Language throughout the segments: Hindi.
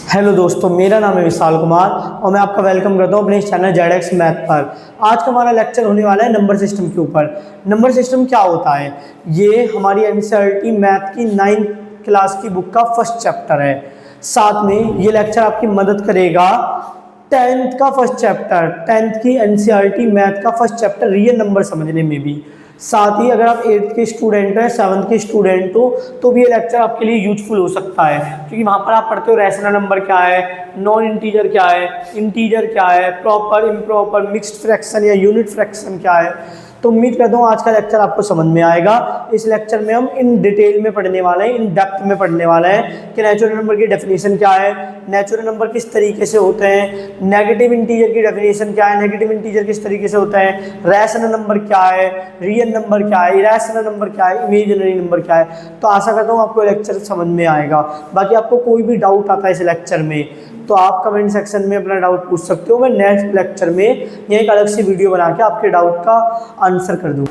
हेलो दोस्तों, मेरा नाम है विशाल कुमार और मैं आपका वेलकम करता हूं अपने इस चैनल जेडेक्स मैथ पर। आज का हमारा लेक्चर होने वाला है नंबर सिस्टम के ऊपर। नंबर सिस्टम क्या होता है? ये हमारी एनसीईआरटी मैथ की 9th क्लास की बुक का फर्स्ट चैप्टर है। साथ में ये लेक्चर आपकी मदद करेगा 10th का फर्स्ट चैप्टर, 10th की एनसीईआरटी मैथ का फर्स्ट चैप्टर रियल नंबर समझने में भी। साथ ही अगर आप 8th के स्टूडेंट हैं, 7th के स्टूडेंट हो तो भी ये लेक्चर आपके लिए यूजफुल हो सकता है, क्योंकि वहाँ पर आप पढ़ते हो रैशनल नंबर क्या है, नॉन इंटीजर क्या है, इंटीजर क्या है, प्रॉपर इम्प्रॉपर, मिक्स्ड फ्रैक्शन या यूनिट फ्रैक्शन क्या है। तो उम्मीद करता हूँ आज का लेक्चर आपको समझ में आएगा। इस लेक्चर में हम इन डिटेल में पढ़ने वाले हैं, इन डेप्थ में पढ़ने वाले हैं कि नेचुरल नंबर की डेफिनेशन क्या है, नेचुरल नंबर किस तरीके से होते हैं, नेगेटिव इंटीजर की डेफिनेशन क्या है, नेगेटिव इंटीजर किस तरीके से होता है, रैशनल नंबर क्या है, रियल नंबर क्या है, इरेशनल नंबर क्या है, इमेजिनरी नंबर क्या है। तो आशा करता हूँ आपको लेक्चर समझ में आएगा। बाकी आपको कोई भी डाउट आता है इस लेक्चर में तो आप कमेंट सेक्शन में अपना डाउट पूछ सकते हो। मैं नेक्स्ट लेक्चर में ये एक अलग सी वीडियो बना के आपके डाउट का आंसर कर दूँ।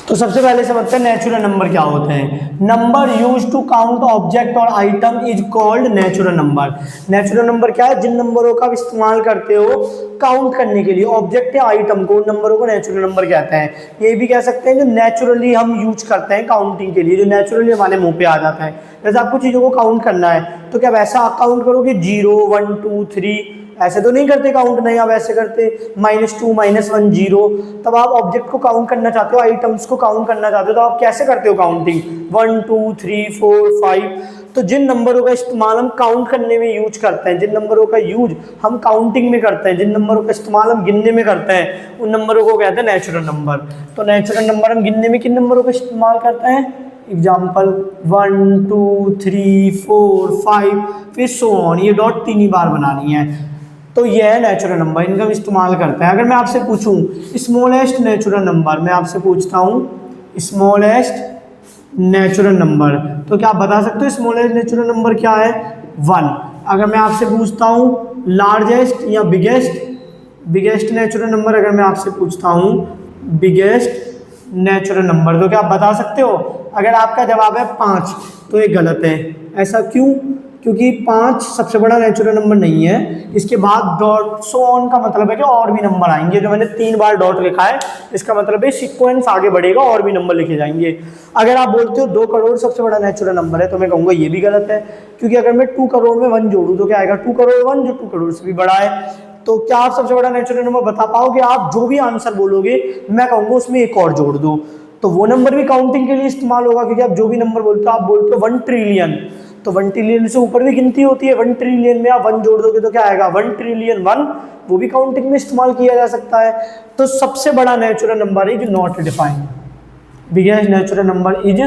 तो सबसे पहले समझते हैं नेचुरल नंबर क्या होते हैं। Number use to count object और item is called natural number. Natural number क्या है? जिन नंबरों का आप इस्तेमाल करते हो काउंट करने के लिए, ऑब्जेक्ट या आइटम को, उन नंबरों को नेचुरल नंबर कहते हैं। ये भी कह सकते हैं जो नेचुरली हम यूज करते हैं काउंटिंग के लिए, जो नेचुरली हमारे मुंह पे आ जाता है। जैसे आपको चीज़ों को काउंट करना है तो क्या वैसा काउंट करोगे 0 1 2 3, ऐसे तो नहीं करते काउंट, नहीं आप ऐसे करते -2 -1 0। तब आप ऑब्जेक्ट को काउंट करना चाहते हो, आइटम्स को काउंट करना चाहते हो, तो आप कैसे करते हो काउंटिंग? 1 2 3 4 5। तो जिन नंबरों का इस्तेमाल हम काउंट करने में यूज करते हैं, जिन नंबरों का यूज हम काउंटिंग में करते हैं, जिन नंबरों का इस्तेमाल हम गिनने में करते हैं, उन नंबरों को कहते हैं नेचुरल नंबर। तो नेचुरल नंबर हम गिनने में किन नंबरों का इस्तेमाल करते हैं? एग्जाम्पल 1 2 3 4 5 फिर सो ऑन, ये डॉट 3 ही बार बनानी है। तो ये है नेचुरल नंबर, इनका हम इस्तेमाल करते हैं। अगर मैं आपसे पूछूं स्मॉलेस्ट नेचुरल नंबर, मैं आपसे पूछता हूँ स्मॉलेस्ट नेचुरल नंबर, तो क्या आप बता सकते हो स्मॉलेस्ट नेचुरल नंबर क्या है? 1। अगर मैं आपसे पूछता हूँ लार्जेस्ट या बिगेस्ट नेचुरल नंबर, अगर मैं आपसे पूछता हूँ बिगेस्ट नेचुरल नंबर, तो क्या आप बता सकते हो? अगर आपका जवाब है 5 तो ये गलत है। ऐसा क्यों? क्योंकि 5 सबसे बड़ा नेचुरल नंबर नहीं है। इसके बाद डॉट सो ऑन का मतलब है कि और भी नंबर आएंगे। जो मैंने 3 बार डॉट लिखा है इसका मतलब है सीक्वेंस आगे बढ़ेगा, और भी नंबर लिखे जाएंगे। अगर आप बोलते हो 2 करोड़ सबसे बड़ा नेचुरल नंबर है तो मैं कहूँगा ये भी गलत है, क्योंकि अगर मैं 2 करोड़ में 1 जोड़ूँ तो क्या आएगा? 2 करोड़ 1, जो 2 करोड़ से भी बड़ा है। तो क्या आप सबसे बड़ा नेचुरल नंबर बता पाओगे? आप जो भी आंसर बोलोगे मैं कहूँगा उसमें एक और जोड़ दो, तो वो नंबर भी काउंटिंग के लिए इस्तेमाल होगा। क्योंकि आप जो भी नंबर बोलते हो, आप बोलते हो 1 ट्रिलियन, तो 1 ट्रिलियन से ऊपर भी गिनती होती है। 1 ट्रिलियन में आप 1 जोड़ दोगे तो क्या आएगा? 1 ट्रिलियन 1, वो भी काउंटिंग में इस्तेमाल किया जा सकता है। तो सबसे बड़ा natural number is not defined, biggest natural number is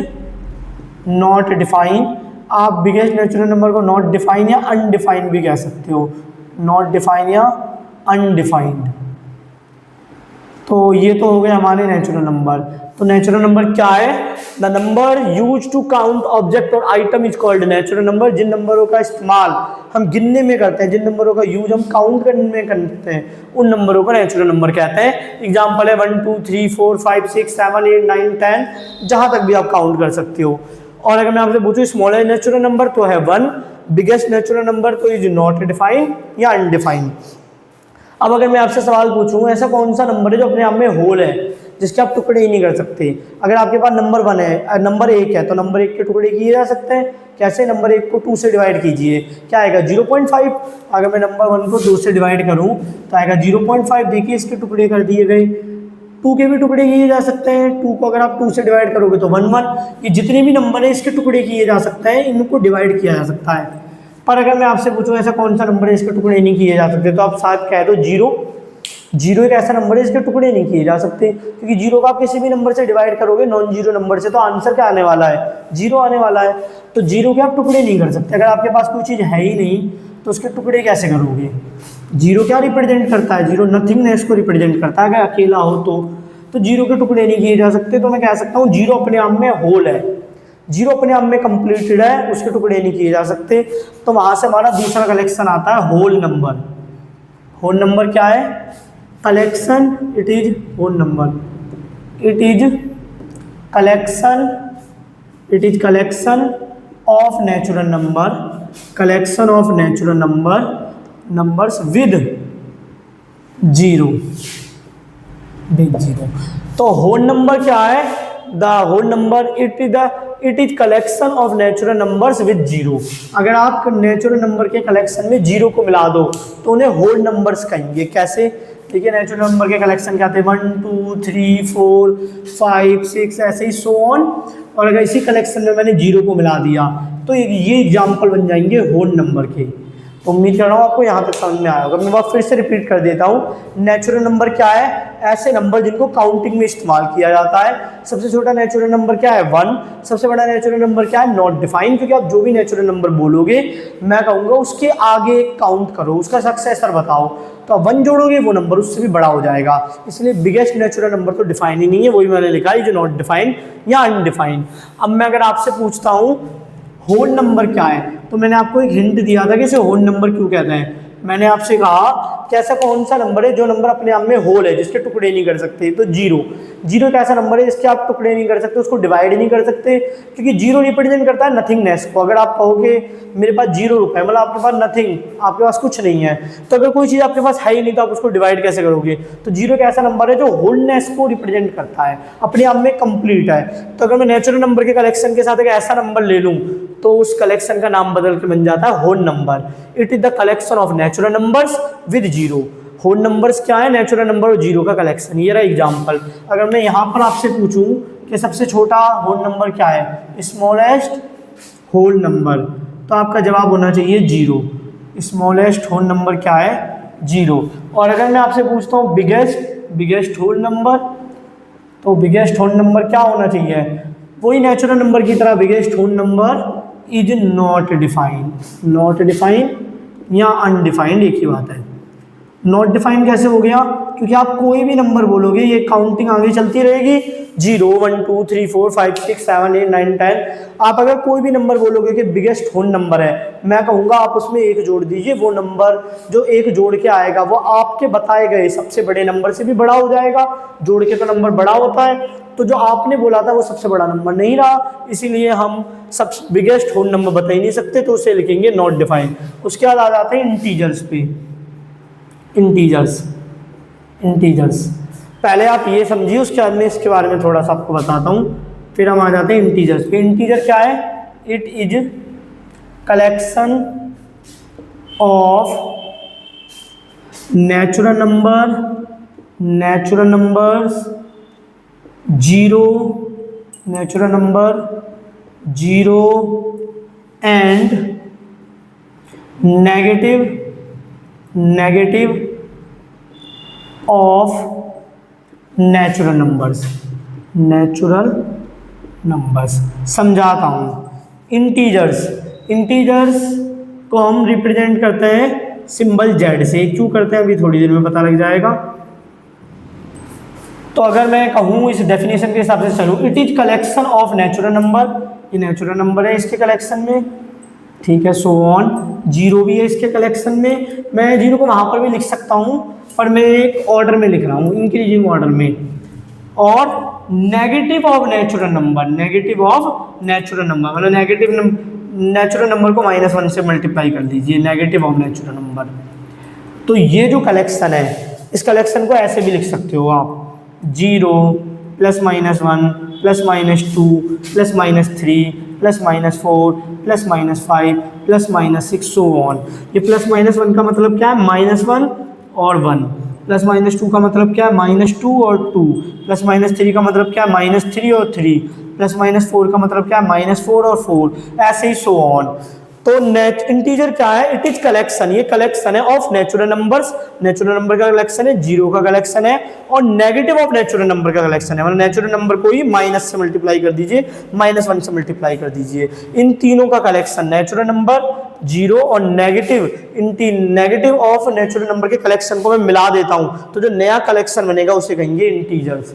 not defined. आप बिगेस्ट नेचुरल नंबर को नॉट डिफाइंड या अनडिफाइंड भी कह सकते हो, नॉट डिफाइंड या अनडिफाइंड। तो ये तो हो गए हमारे नेचुरल नंबर। तो नेचुरल नंबर क्या है? The number use to count object और item is called natural number. जिन नंबरों का इस्तेमाल हम गिनने में करते हैं, जिन नंबरों का यूज हम काउंट करने में करते हैं, उन नंबरों को नेचुरल नंबर कहते हैं। एग्जाम्पल है 1 2 3 4 5 6 7 8 9 10, जहाँ तक भी आप काउंट कर सकते हो। और अगर मैं आपसे पूछूं स्मॉलेस्ट नेचुरल नंबर तो है 1, बिगेस्ट नेचुरल नंबर तो इज नॉट डिफाइंड या अनडिफाइंड। अब अगर मैं आपसे सवाल पूछूं ऐसा कौन सा नंबर है जो अपने आप में होल है, जिसके आप टुकड़े ही नहीं कर सकते? अगर आपके पास नंबर 1 है, नंबर 1 है, तो नंबर 1 के टुकड़े किए जा सकते हैं। कैसे? नंबर 1 को 2 से डिवाइड कीजिए, क्या आएगा? 0.5। अगर मैं नंबर 1 को 2 से डिवाइड करूं तो आएगा 0.5। देखिए इसके टुकड़े कर दिए गए। 2 के भी टुकड़े किए जा सकते हैं। 2 को अगर आप 2 से डिवाइड करोगे तो 1 1। ये जितने भी नंबर है इसके टुकड़े किए जा सकते हैं, इनको डिवाइड किया जा सकता है। पर अगर मैं आपसे पूछूं ऐसा कौन सा नंबर है इसके टुकड़े नहीं किए जा सकते, तो आप शायद कह दो 0। 0 एक ऐसा नंबर है इसके टुकड़े नहीं किए जा सकते, क्योंकि 0 का आप किसी भी नंबर से डिवाइड करोगे नॉन जीरो नंबर से, तो आंसर क्या आने वाला है? 0 आने वाला है। तो 0 के आप टुकड़े नहीं कर सकते। अगर आपके पास कोई चीज़ है ही नहीं तो उसके टुकड़े कैसे करोगे? 0 क्या रिप्रेजेंट करता है? 0 नथिंगनेस को रिप्रेजेंट करता है। अगर अकेला हो तो 0 के टुकड़े नहीं किए जा सकते। तो मैं कह सकता हूँ 0 अपने आप में होल है, 0 अपने आप में कंप्लीटेड है, उसके टुकड़े नहीं किए जा सकते। तो वहाँ से हमारा दूसरा कलेक्शन आता है होल नंबर। होल नंबर क्या है? Collection, it is whole number, it is collection of natural number collection of natural numbers with zero. तो होल नंबर क्या है? The whole number it is collection of natural numbers with zero. अगर आप नेचुरल नंबर के कलेक्शन में जीरो को मिला दो तो उन्हें होल नंबर्स कहेंगे। कैसे? देखिए, नेचुरल नंबर के कलेक्शन क्या थे? 1 2 3 4 5 6 ऐसे ही सो ऑन। और अगर इसी कलेक्शन में मैंने जीरो को मिला दिया तो ये एग्जाम्पल बन जाएंगे होल नंबर के। तो उम्मीद कर रहा हूँ आपको यहाँ तक समझ में आया होगा। मैं बात फिर से रिपीट कर देता हूँ। नेचुरल नंबर क्या है? ऐसे नंबर जिनको काउंटिंग में इस्तेमाल किया जाता है। सबसे छोटा नेचुरल नंबर क्या है? 1। सबसे बड़ा नेचुरल नंबर क्या है? Not define. क्योंकि आप जो भी नेचुरल नंबर बोलोगे मैं कहूँगा उसके आगे काउंट करो, उसका सक्सेसर बताओ। तो आप 1 जोड़ोगे वो नंबर उससे भी बड़ा हो जाएगा। इसलिए बिगेस्ट नेचुरल नंबर तो डिफाइन ही नहीं है, वही मैंने लिखा है जो नॉट डिफाइंड या अनडिफाइंड। अब मैं अगर आपसे पूछता हूँ होल नंबर क्या है, तो मैंने आपको एक हिंट दिया था कि इसे होल नंबर क्यों कहते हैं। मैंने आपसे कहा कि ऐसा कौन सा नंबर है जो नंबर अपने आप में होल है, जिसके टुकड़े नहीं कर सकते? तो जीरो। जीरो एक ऐसा नंबर है जिसके आप टुकड़े नहीं कर सकते, उसको डिवाइड नहीं कर सकते, क्योंकि जीरो रिप्रेजेंट करता है नथिंगनेस को। अगर आप कहोगे मेरे पास 0 रुपए, मतलब आपके पास नथिंग, आपके पास कुछ नहीं है, तो अगर कोई चीज़ आपके पास है ही नहीं तो आप उसको डिवाइड कैसे करोगे? तो जीरो एक ऐसा नंबर है जो होलनेस को रिप्रेजेंट करता है, अपने आप में कंप्लीट है। तो अगर मैं नेचुरल नंबर के कलेक्शन के साथ एक ऐसा नंबर ले लूँ तो उस कलेक्शन का नाम बदल के बन जाता है whole number. It is the collection of natural numbers with zero. Whole numbers क्या है? नेचुरल नंबर और जीरो का कलेक्शन। ये रहा एग्जांपल। अगर मैं यहाँ पर आपसे पूछूं कि सबसे छोटा होल नंबर क्या है, स्मॉलेस्ट होल नंबर, तो आपका जवाब होना चाहिए जीरो। स्मॉलेस्ट होल नंबर क्या है? जीरो। और अगर मैं आपसे पूछता हूँ बिगेस्ट होल नंबर, तो बिगेस्ट होल नंबर क्या होना चाहिए? वही नेचुरल नंबर की तरह biggest whole number is not defined या अनडिफाइंड, एक ही बात है। नॉट डिफाइंड कैसे हो गया? क्योंकि आप कोई भी नंबर बोलोगे ये काउंटिंग आगे चलती रहेगी, 0 1 2 3 4 5 6 7 8 9 10। आप अगर कोई भी नंबर बोलोगे कि बिगेस्ट होल नंबर है, मैं कहूँगा आप उसमें एक जोड़ दीजिए। वो नंबर जो एक जोड़ के आएगा वो आपके बताए गए सबसे बड़े नंबर से भी बड़ा हो जाएगा। जोड़ के तो नंबर बड़ा होता है, तो जो आपने बोला था वो सबसे बड़ा नंबर नहीं रहा, इसीलिए हम सब बिगेस्ट होल नंबर बता ही नहीं सकते, तो उसे लिखेंगे नॉट डिफाइंड। उसके बाद आ जाते हैं इंटीजर्स पे। इंटीजर्स पहले आप ये समझिए, उसके बाद में इसके बारे में थोड़ा सा आपको बताता हूँ, फिर हम आ जाते हैं इंटीजर्स पे। इंटीजर क्या है? It is collection of natural numbers zero and negative of natural numbers. समझाता हूँ। इंटीजर्स को हम रिप्रेजेंट करते हैं सिंबल जेड से। क्यों करते हैं अभी थोड़ी देर में पता लग जाएगा। तो अगर मैं कहूँ इस डेफिनेशन के हिसाब से चलूँ, it is collection of natural number, ये नेचुरल नंबर है इसके कलेक्शन में, ठीक है, सो ऑन। जीरो भी है इसके कलेक्शन में। मैं जीरो को वहाँ पर भी लिख सकता हूँ, पर मैं एक ऑर्डर में लिख रहा हूँ, इंक्रीजिंग ऑर्डर में। और नेगेटिव ऑफ नेचुरल नंबर मतलब नेचुरल नंबर को -1 से मल्टीप्लाई कर दीजिए, नेगेटिव ऑफ नेचुरल नंबर। तो ये जो कलेक्शन है, इस कलेक्शन को ऐसे भी लिख सकते हो आप, 0 +- 1 +-2 +-3 +-4 +-5 +-6 सो ऑन। ये +-1 का मतलब क्या है? -1 और 1। +-2 का मतलब क्या है? -2 और 2। +-3 का मतलब क्या है? -3 और 3। +-4 का मतलब क्या है? -4 और 4। ऐसे ही सो ऑन। तो इंटीजर क्या है? इट इज कलेक्शन, ये कलेक्शन है of natural numbers. Natural number का कलेक्शन है, जीरो का कलेक्शन है, और नेगेटिव ऑफ नेचुरल नंबर का कलेक्शन है। मतलब नेचुरल नंबर को ही माइनस से मल्टीप्लाई कर दीजिए, -1 से मल्टीप्लाई कर दीजिए। इन तीनों का कलेक्शन नेचुरल नंबर, जीरो और नेगेटिव ऑफ नेचुरल नंबर के कलेक्शन को मैं मिला देता हूँ, तो जो नया कलेक्शन बनेगा उसे कहेंगे इंटीजर्स।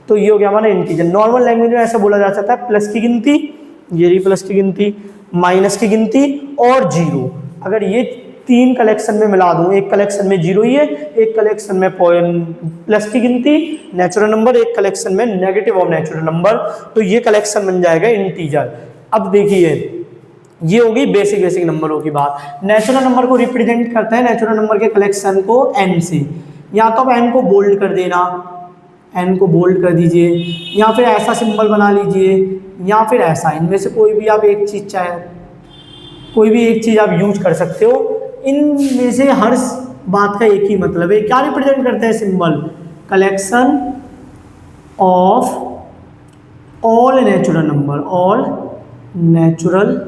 तो ये हो गया हमारा इंटीजर। नॉर्मल लैंग्वेज में ऐसा बोला जा सकता है, प्लस की गिनती, ये रही प्लस की गिनती, माइनस की गिनती और जीरो। अगर ये 3 कलेक्शन में मिला दूं, एक कलेक्शन में जीरो ही है, एक कलेक्शन में प्लस की गिनती नेचुरल नंबर, एक कलेक्शन में नेगेटिव ऑफ नेचुरल नंबर, तो ये कलेक्शन बन जाएगा इंटीजर। अब देखिए ये होगी बेसिक नंबरों की बात। नेचुरल नंबर को रिप्रेजेंट करते हैं नेचुरल नंबर के कलेक्शन को n से, या तो आप n को बोल्ड कर देना, n को बोल्ड कर दीजिए, या फिर ऐसा सिंबल बना लीजिए, या फिर ऐसा, इनमें से कोई भी आप एक चीज़ चाहे कोई भी एक चीज़ आप यूज कर सकते हो। इनमें से हर बात का एक ही मतलब है। क्या रिप्रेजेंट करते हैं symbol? Collection of all natural number, all natural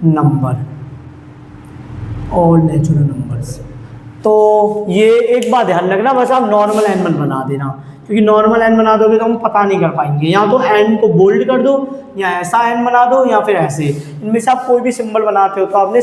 number, all natural numbers. तो ये एक बात ध्यान रखना, बस आप नॉर्मल एन मत बना देना, क्योंकि नॉर्मल एन बना दोगे तो हम पता नहीं कर पाएंगे। या तो एन को बोल्ड कर दो, या ऐसा एन बना दो, या फिर ऐसे। इनमें से आप कोई भी सिंबल बनाते हो तो आपने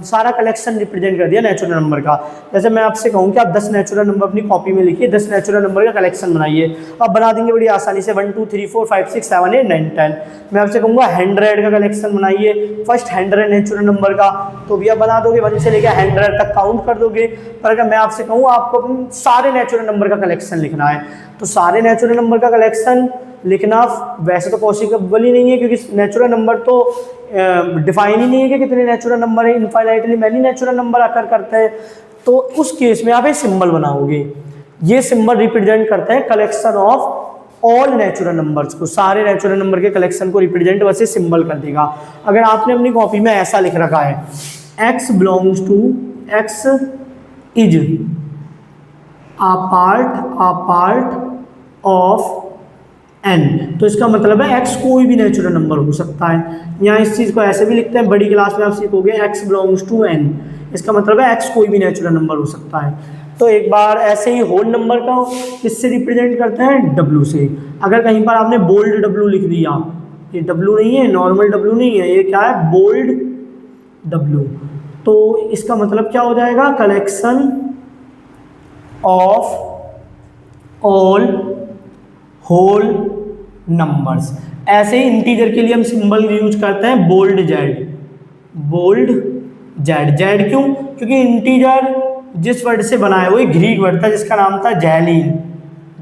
सारा कलेक्शन रिप्रेजेंट कर दिया नेचुरल नंबर का। जैसे मैं आपसे कहूँ कि आप 10 नेचुरल नंबर अपनी कॉपी में लिखिए, 10 नेचुरल नंबर का कलेक्शन बनाइए, आप बना देंगे बड़ी आसानी से 1 2 3 4 5 6 7 8 9 10। मैं आपसे कहूँगा 100 का कलेक्शन बनाइए, फर्स्ट 100 नेचुरल नंबर का, तो भी आप बना दोगे, 1 से लेकर 100 तक काउंट कर दोगे। पर अगर मैं आपसे कहूँ आपको सारे नेचुरल नंबर का कलेक्शन लिखना है, तो सारे नेचुरल नंबर का कलेक्शन लिखना वैसे तो पॉसिबल ही नहीं है, क्योंकि नेचुरल नंबर तो डिफाइन ही नहीं है कि कितने नेचुरल नंबर है, इनफाइनाइटली मैनी नेचुरल नंबर अकर करते हैं। तो उस केस में आप एक सिंबल बनाओगे, ये सिंबल रिप्रेजेंट करते हैं collection of all natural numbers को, सारे नेचुरल नंबर के कलेक्शन को रिप्रेजेंट वैसे सिंबल कर देगा। अगर आपने अपनी कॉपी में ऐसा लिख रखा है x belongs to x is a part of n, तो इसका मतलब है x कोई भी नेचुरल नंबर हो सकता है। यहाँ इस चीज़ को ऐसे भी लिखते हैं, बड़ी क्लास में आप सीखोगे x बिलोंग्स टू n, इसका मतलब है x कोई भी नेचुरल नंबर हो सकता है। तो एक बार ऐसे ही होल नंबर का किससे रिप्रेजेंट करते हैं? w से। अगर कहीं पर आपने बोल्ड w लिख दिया, ये w नहीं है, नॉर्मल w नहीं है, ये क्या है? बोल्ड w, तो इसका मतलब क्या हो जाएगा? Collection of all whole numbers. ऐसे ही इंटीजर के लिए हम सिंबल यूज करते हैं bold Z, bold Z. Z क्यों? क्योंकि इंटीजर जिस वर्ड से बना है वो एक ग्रीक वर्ड था जिसका नाम था जैलीन,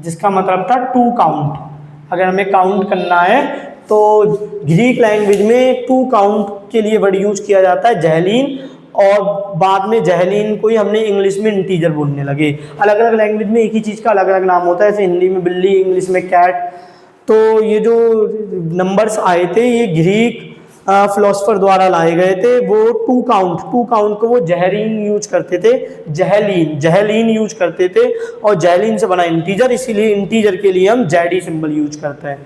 जिसका मतलब था टू काउंट। अगर हमें काउंट करना है तो ग्रीक लैंग्वेज में टू काउंट के लिए वर्ड यूज किया जाता है जैलीन, और बाद में जहलीन को ही हमने इंग्लिश में इंटीजर बोलने लगे। अलग अलग लैंग्वेज में एक ही चीज़ का अलग अलग नाम होता है, जैसे हिंदी में बिल्ली, इंग्लिश में कैट। तो ये जो नंबर्स आए थे ये ग्रीक फिलोसफर द्वारा लाए गए थे। वो टू काउंट को वो जहरीन यूज करते थे, जहलीन यूज करते थे, और जहलीन से बना इंटीजर, इसीलिए इंटीजर के लिए हम जेडी सिंबल यूज करते हैं।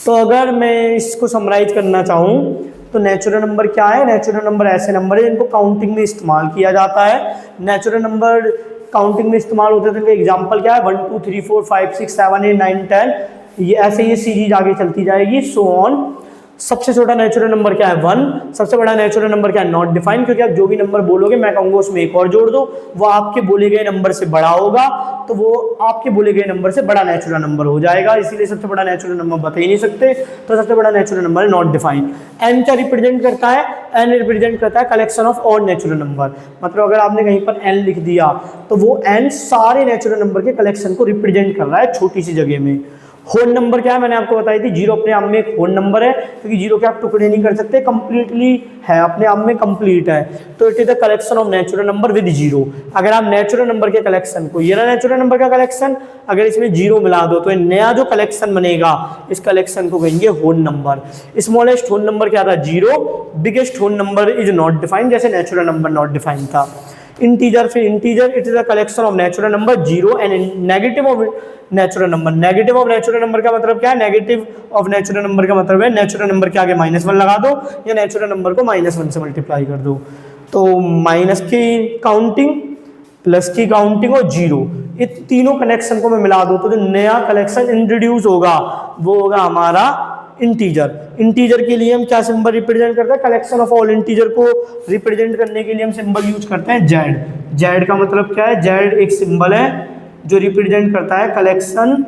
तो अगर मैं इसको समराइज करना चाहूँ तो नेचुरल नंबर क्या है? नेचुरल नंबर ऐसे नंबर है जिनको काउंटिंग में इस्तेमाल किया जाता है। नेचुरल नंबर काउंटिंग में इस्तेमाल होते थे, इनका एग्जांपल क्या है? 1 2 3 4 5 6 7 8 9 10, ये ऐसे ये सीरीज आगे चलती जाएगी, सो ऑन। सबसे छोटा नेचुरल नंबर क्या है? 1। सबसे बड़ा नेचुरल नंबर क्या है? नॉट डिफाइंड, क्योंकि आप जो भी नंबर बोलोगे मैं कहूँगा उसमें एक और जोड़ दो, वो आपके बोले गए नंबर से बड़ा होगा, तो वो आपके बोले गए नंबर से बड़ा नेचुरल नंबर हो जाएगा, इसीलिए सबसे बड़ा नेचुरल नंबर बता ही नहीं सकते। तो सबसे बड़ा नेचुरल नंबर है नॉट डिफाइंड। एन क्या रिप्रेजेंट करता है? एन रिप्रेजेंट करता है collection of all natural number. मतलब अगर आपने कहीं पर एन लिख दिया तो वो एन सारे नेचुरल नंबर के कलेक्शन को रिप्रेजेंट कर रहा है छोटी सी जगह में। होल नंबर क्या है? मैंने आपको बताई थी, जीरो अपने आप में एक होल नंबर है, क्योंकि जीरो के आप टुकड़े नहीं कर सकते, कंप्लीटली है, अपने आप में कंप्लीट है। तो it is the collection of natural number with zero. अगर आप नेचुरल नंबर के कलेक्शन को, ये ना नेचुरल नंबर का कलेक्शन, अगर इसमें जीरो मिला दो तो ये नया जो कलेक्शन बनेगा इस कलेक्शन को कहेंगे whole number. Smallest whole number क्या था? Zero. Biggest whole number is not defined, जैसे नेचुरल नंबर नॉट डिफाइंड था। इंटीजर, फिर integer it is the collection of natural number zero and negative of natural number. Negative of natural number का मतलब क्या है? नेगेटिव ऑफ नेचुरल नंबर का मतलब है नेचुरल नंबर के आगे -1 लगा दो या नेचुरल नंबर को -1 से मल्टीप्लाई कर दो। तो माइनस की काउंटिंग, प्लस की काउंटिंग और जीरो, ये तीनों कनेक्शन को मैं मिला दूं तो जो नया कलेक्शन इंट्रोड्यूस होगा वो होगा हमारा इंटीजर। इंटीजर के लिए हम क्या सिंबल रिप्रेजेंट करते हैं? Collection of all. इंटीजर को रिप्रेजेंट करने के लिए हम सिंबल यूज करते हैं जेड। जेड का मतलब क्या है? जेड एक सिंबल है जो रिप्रेजेंट करता है कलेक्शन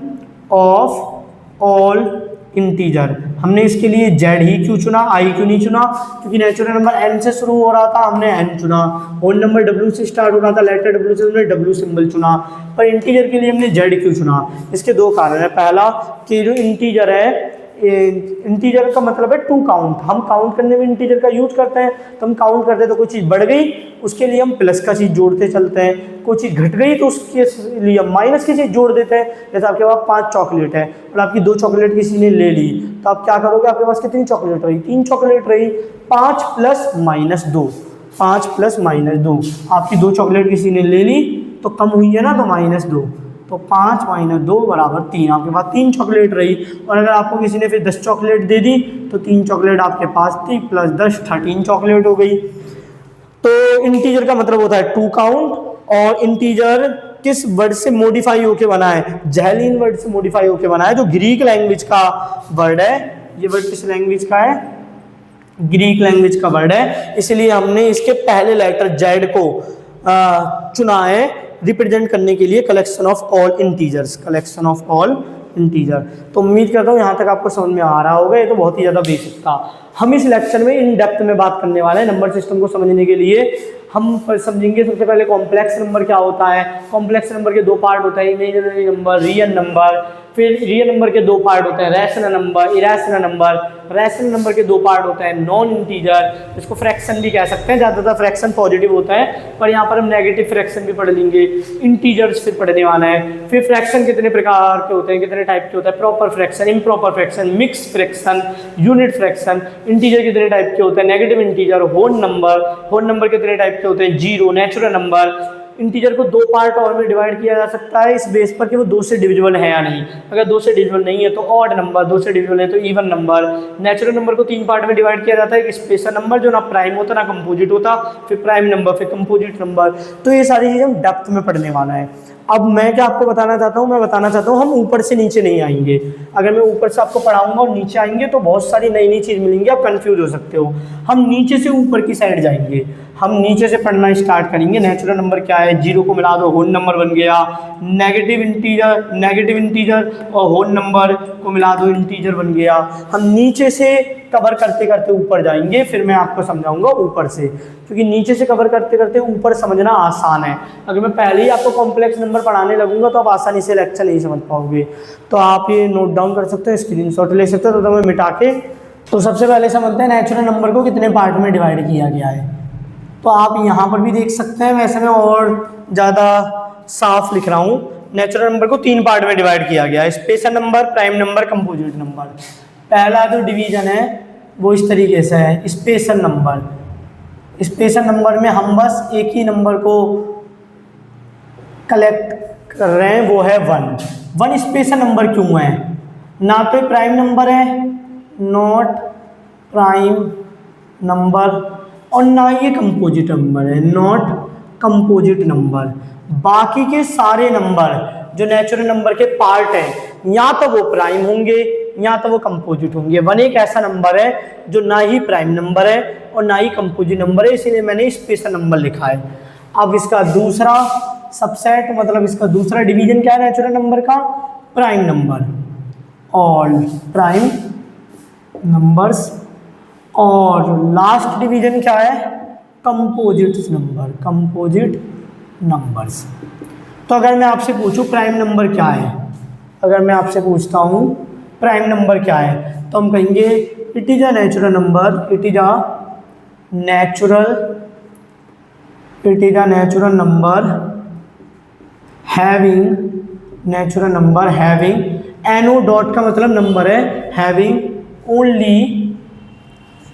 ऑफ ऑल इंटीजर। हमने इसके लिए जेड ही क्यों चुना, आई क्यों नहीं चुना? क्योंकि नेचुरल नंबर एन से शुरू हो रहा था, हमने एन चुना। होल नंबर डब्ल्यू से स्टार्ट हो रहा था, लेटर डब्ल्यू से, हमने डब्ल्यू सिंबल चुना। पर इंटीजर के लिए हमने जेड क्यों चुना? इसके दो कारण है। पहला कि जो इंटीजर है इंटीजर का मतलब है टू काउंट। हम काउंट करने में इंटीजर का यूज करते हैं, तो हम काउंट करते हैं तो कोई चीज़ बढ़ गई उसके लिए हम प्लस का चीज़ जोड़ते चलते हैं, कोई चीज़ घट गई तो उसके लिए हम माइनस की चीज़ जोड़ देते हैं। जैसे आपके पास 5 चॉकलेट है और आपकी 2 चॉकलेट किसी ने ले ली, तो आप क्या करोगे, आपके पास कितनी चॉकलेट रही, 3 चॉकलेट रही, 5 प्लस माइनस 2, 5 प्लस माइनस 2, आपकी 2 चॉकलेट किसी ने ले ली तो कम हुई है ना, तो -2, तो 5 माइनस 2 बराबर 3, आपके पास 3 चॉकलेट रही। और अगर आपको किसी ने फिर 10 चॉकलेट दे दी तो 3 चॉकलेट आपके पास थी प्लस 10 13 चॉकलेट हो गई। तो इंटीजर का मतलब होता है टू काउंट। और इंटीजर किस वर्ड से मॉडिफाई होके बना है, जैलिन वर्ड से मॉडिफाई होके बना है, जो ग्रीक लैंग्वेज का वर्ड है। ये वर्ड किस लैंग्वेज का है, ग्रीक लैंग्वेज का वर्ड है, इसलिए हमने इसके पहले लेटर जेड को चुना है रिप्रेजेंट करने के लिए, collection of all integers, collection of all integer. तो उम्मीद करता हूँ यहाँ तक आपको समझ में आ रहा होगा। ये तो बहुत ही ज़्यादा बेसिक था। हम इस लेक्चर में इन डेप्थ में बात करने वाले हैं नंबर सिस्टम को समझने के लिए। हम समझेंगे सबसे पहले कॉम्प्लेक्स नंबर क्या होता है। कॉम्प्लेक्स नंबर के 2 पार्ट होता है, इमेजिनरी नंबर, रियल नंबर। फिर रियल नंबर के 2 पार्ट होते हैं, rational number, irrational number. Rational number के 2 पार्ट होते हैं, नॉन इंटीजर, इसको फ्रैक्शन भी कह सकते हैं, ज़्यादातर फ्रैक्शन पॉजिटिव होता है, पर यहाँ पर हम नेगेटिव फ्रैक्शन भी पढ़ लेंगे। इंटीजर्स फिर पढ़ने वाला है। फिर फ्रैक्शन कितने प्रकार के होते हैं, कितने टाइप के होता है, proper fraction, improper fraction, mix fraction, unit fraction. Integer कितने टाइप के होते हैं, negative integer, whole number. Whole number कितने टाइप के होते हैं, जीरो, नेचुरल नंबर। इंटीजर को 2 पार्ट और में डिवाइड किया जा सकता है इस बेस पर कि वो 2 से डिविजिबल है या नहीं। अगर 2 से डिविजिबल नहीं है तो ऑड नंबर, 2 से डिविजिबल है तो इवन नंबर। नेचुरल नंबर को 3 पार्ट में डिवाइड किया जाता है, एक स्पेशल नंबर जो ना प्राइम होता ना कंपोजिट होता, फिर प्राइम नंबर, फिर कंपोजिट नंबर। तो ये सारी चीज़ें हम डेप्थ में पढ़ने वाला है। अब मैं क्या आपको बताना चाहता हूँ, मैं बताना चाहता हूँ हम ऊपर से नीचे नहीं आएंगे। अगर मैं ऊपर से आपको पढ़ाऊंगा और नीचे आएंगे तो बहुत सारी नई नई चीज़ मिलेंगी, आप कंफ्यूज हो सकते हो। हम नीचे से ऊपर की साइड जाएंगे, हम नीचे से पढ़ना स्टार्ट करेंगे। नेचुरल नंबर क्या है, जीरो को मिला दो होल नंबर बन गया। नेगेटिव इंटीजर और होल नंबर को मिला दो इंटीजर बन गया। हम नीचे से कवर करते करते ऊपर जाएंगे, फिर मैं आपको समझाऊंगा ऊपर से, क्योंकि नीचे से कवर करते करते ऊपर समझना आसान है। अगर मैं पहले ही आपको कॉम्प्लेक्स नंबर पढ़ाने लगूंगा तो आप आसानी से लेक्चर नहीं समझ पाओगे। तो आप ये नोट डाउन कर सकते हो, स्क्रीनशॉट ले सकते हो, तो मैं मिटा के। तो सबसे पहले समझते हैं नेचुरल नंबर को कितने पार्ट में डिवाइड किया गया है। तो आप यहाँ पर भी देख सकते हैं, वैसे मैं और ज़्यादा साफ लिख रहा हूँ। नेचुरल नंबर को 3 पार्ट में डिवाइड किया गया है, special number, prime number, composite number. पहला जो डिवीजन है वो इस तरीके से है, स्पेशल नंबर। स्पेशल नंबर में हम बस एक ही नंबर को कलेक्ट कर रहे हैं, वो है 1। 1 स्पेशल नंबर क्यों है, ना तो प्राइम नंबर है, नॉट प्राइम नंबर, और ना ये कंपोजिट नंबर है, नॉट कंपोजिट नंबर। बाकी के सारे नंबर जो नेचुरल नंबर के पार्ट हैं, या तो वो प्राइम होंगे या तो वो कंपोजिट होंगे। 1 एक ऐसा नंबर है जो ना ही प्राइम नंबर है और ना ही कंपोजिट नंबर है, इसीलिए मैंने स्पेशल नंबर लिखा है। अब इसका दूसरा सबसेट, मतलब इसका दूसरा डिवीजन क्या है नेचुरल नंबर का, prime number, all prime numbers. और लास्ट डिवीजन क्या है, कंपोजिट नंबर, कंपोजिट नंबर्स। तो अगर मैं आपसे पूछूं प्राइम नंबर क्या है, अगर मैं आपसे पूछता हूं प्राइम नंबर क्या है, तो हम कहेंगे it is a natural number, it is a natural number having, natural number having, NO dot का मतलब नंबर है, having only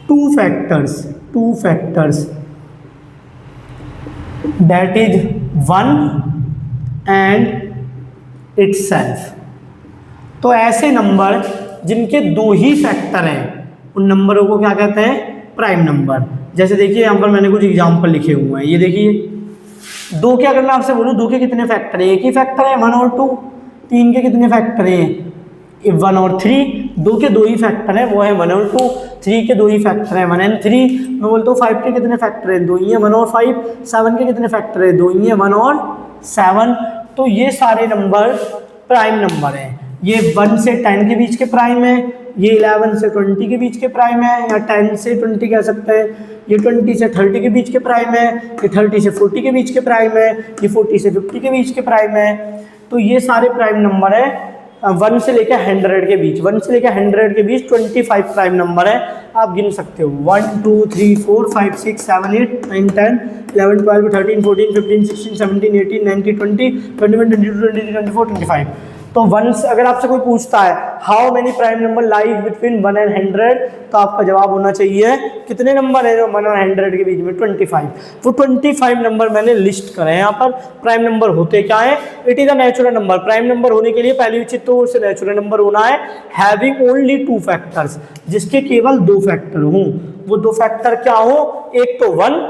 2 factors that is 1 and itself। तो ऐसे नंबर जिनके 2 ही फैक्टर हैं उन नंबरों को क्या कहते हैं, प्राइम नंबर। जैसे देखिए यहाँ पर मैंने कुछ एग्जांपल लिखे हुए हैं, ये देखिए 2 के, अगर मैं आपसे बोलूँ 2 के कितने फैक्टर हैं, एक ही फैक्टर है 1 और 2। 3 के कितने फैक्टर हैं, 1 और 3। 2 के 2 ही फैक्टर हैं, वो है 1 और 2। 3 के 2 ही फैक्टर हैं, 1 and 3। मैं बोलता हूँ 5 के कितने फैक्टर हैं, 2 ही है, 1 और 5। 7 के कितने फैक्टर हैं, 2 ही है, 1 और 7। तो ये सारे नंबर प्राइम नंबर हैं। ये 1 से 10 के बीच के प्राइम है, ये 11 से 20 के बीच के प्राइम है, या 10 से 20 कह सकते हैं। ये 20 से 30 के बीच के प्राइम है, ये 30 से 40 के बीच के प्राइम है, ये 40 से 50 के बीच के प्राइम है। तो ये सारे प्राइम नंबर है 1 से लेकर 100 के बीच, 1 से लेकर 100 के बीच 25 प्राइम नंबर है, आप गिन सकते हो 1 2 3 4 5 6 7 8 9 10 11 12 13 14 15 16 17 18 19 20 21 22 23 24 25। तो 1 से अगर आपसे कोई पूछता है how many prime number lies between 1 and 100, तो आपका जवाब होना चाहिए कितने नंबर है जो 1 और 100 के बीच में, 25। वो 25 नंबर मैंने लिस्ट करे हैं यहाँ पर। प्राइम नंबर होते क्या है? It is a natural number. Prime number होने के लिए पहली उचित तो उसे नेचुरल नंबर होना है हैविंग ओनली 2 फैक्टर्स, जिसके केवल 2 फैक्टर हों। वो 2 फैक्टर क्या हो? एक तो 1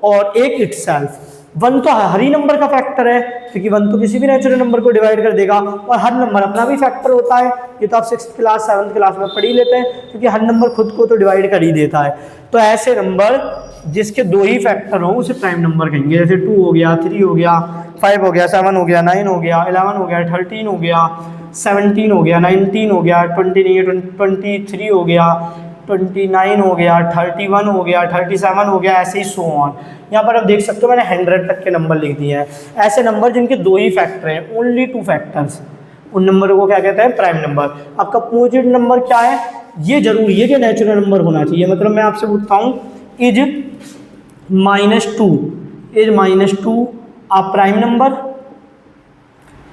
और एक इटसेल्फ। 1 तो हर ही नंबर का फैक्टर है, क्योंकि 1 तो किसी भी नेचुरल नंबर को डिवाइड कर देगा, और हर नंबर अपना भी फैक्टर होता है। ये तो आप 6th क्लास 7th क्लास में पढ़ ही लेते हैं, क्योंकि हर नंबर खुद को तो डिवाइड कर ही देता है। तो ऐसे नंबर जिसके 2 ही फैक्टर हो उसे प्राइम नंबर कहेंगे। जैसे 2 हो गया, 3 हो गया, 5 हो गया, 7 हो गया, 9 हो गया, 11 हो गया, 13 हो गया, 17 हो गया, 19 हो गया, 23 हो गया, 29 हो गया, 31 हो गया, 37 हो गया, ऐसे ही सो ऑन। यहाँ पर आप देख सकते हो मैंने 100 तक के नंबर लिख दिए हैं। ऐसे नंबर जिनके 2 ही फैक्टर हैं, ओनली 2 फैक्टर्स, उन नंबरों को क्या कहते हैं? Prime number. अब कंपोजिट नंबर क्या है? ये जरूरी है कि नेचुरल नंबर होना चाहिए। मतलब मैं आपसे पूछता हूँ इज -2 आ प्राइम नंबर,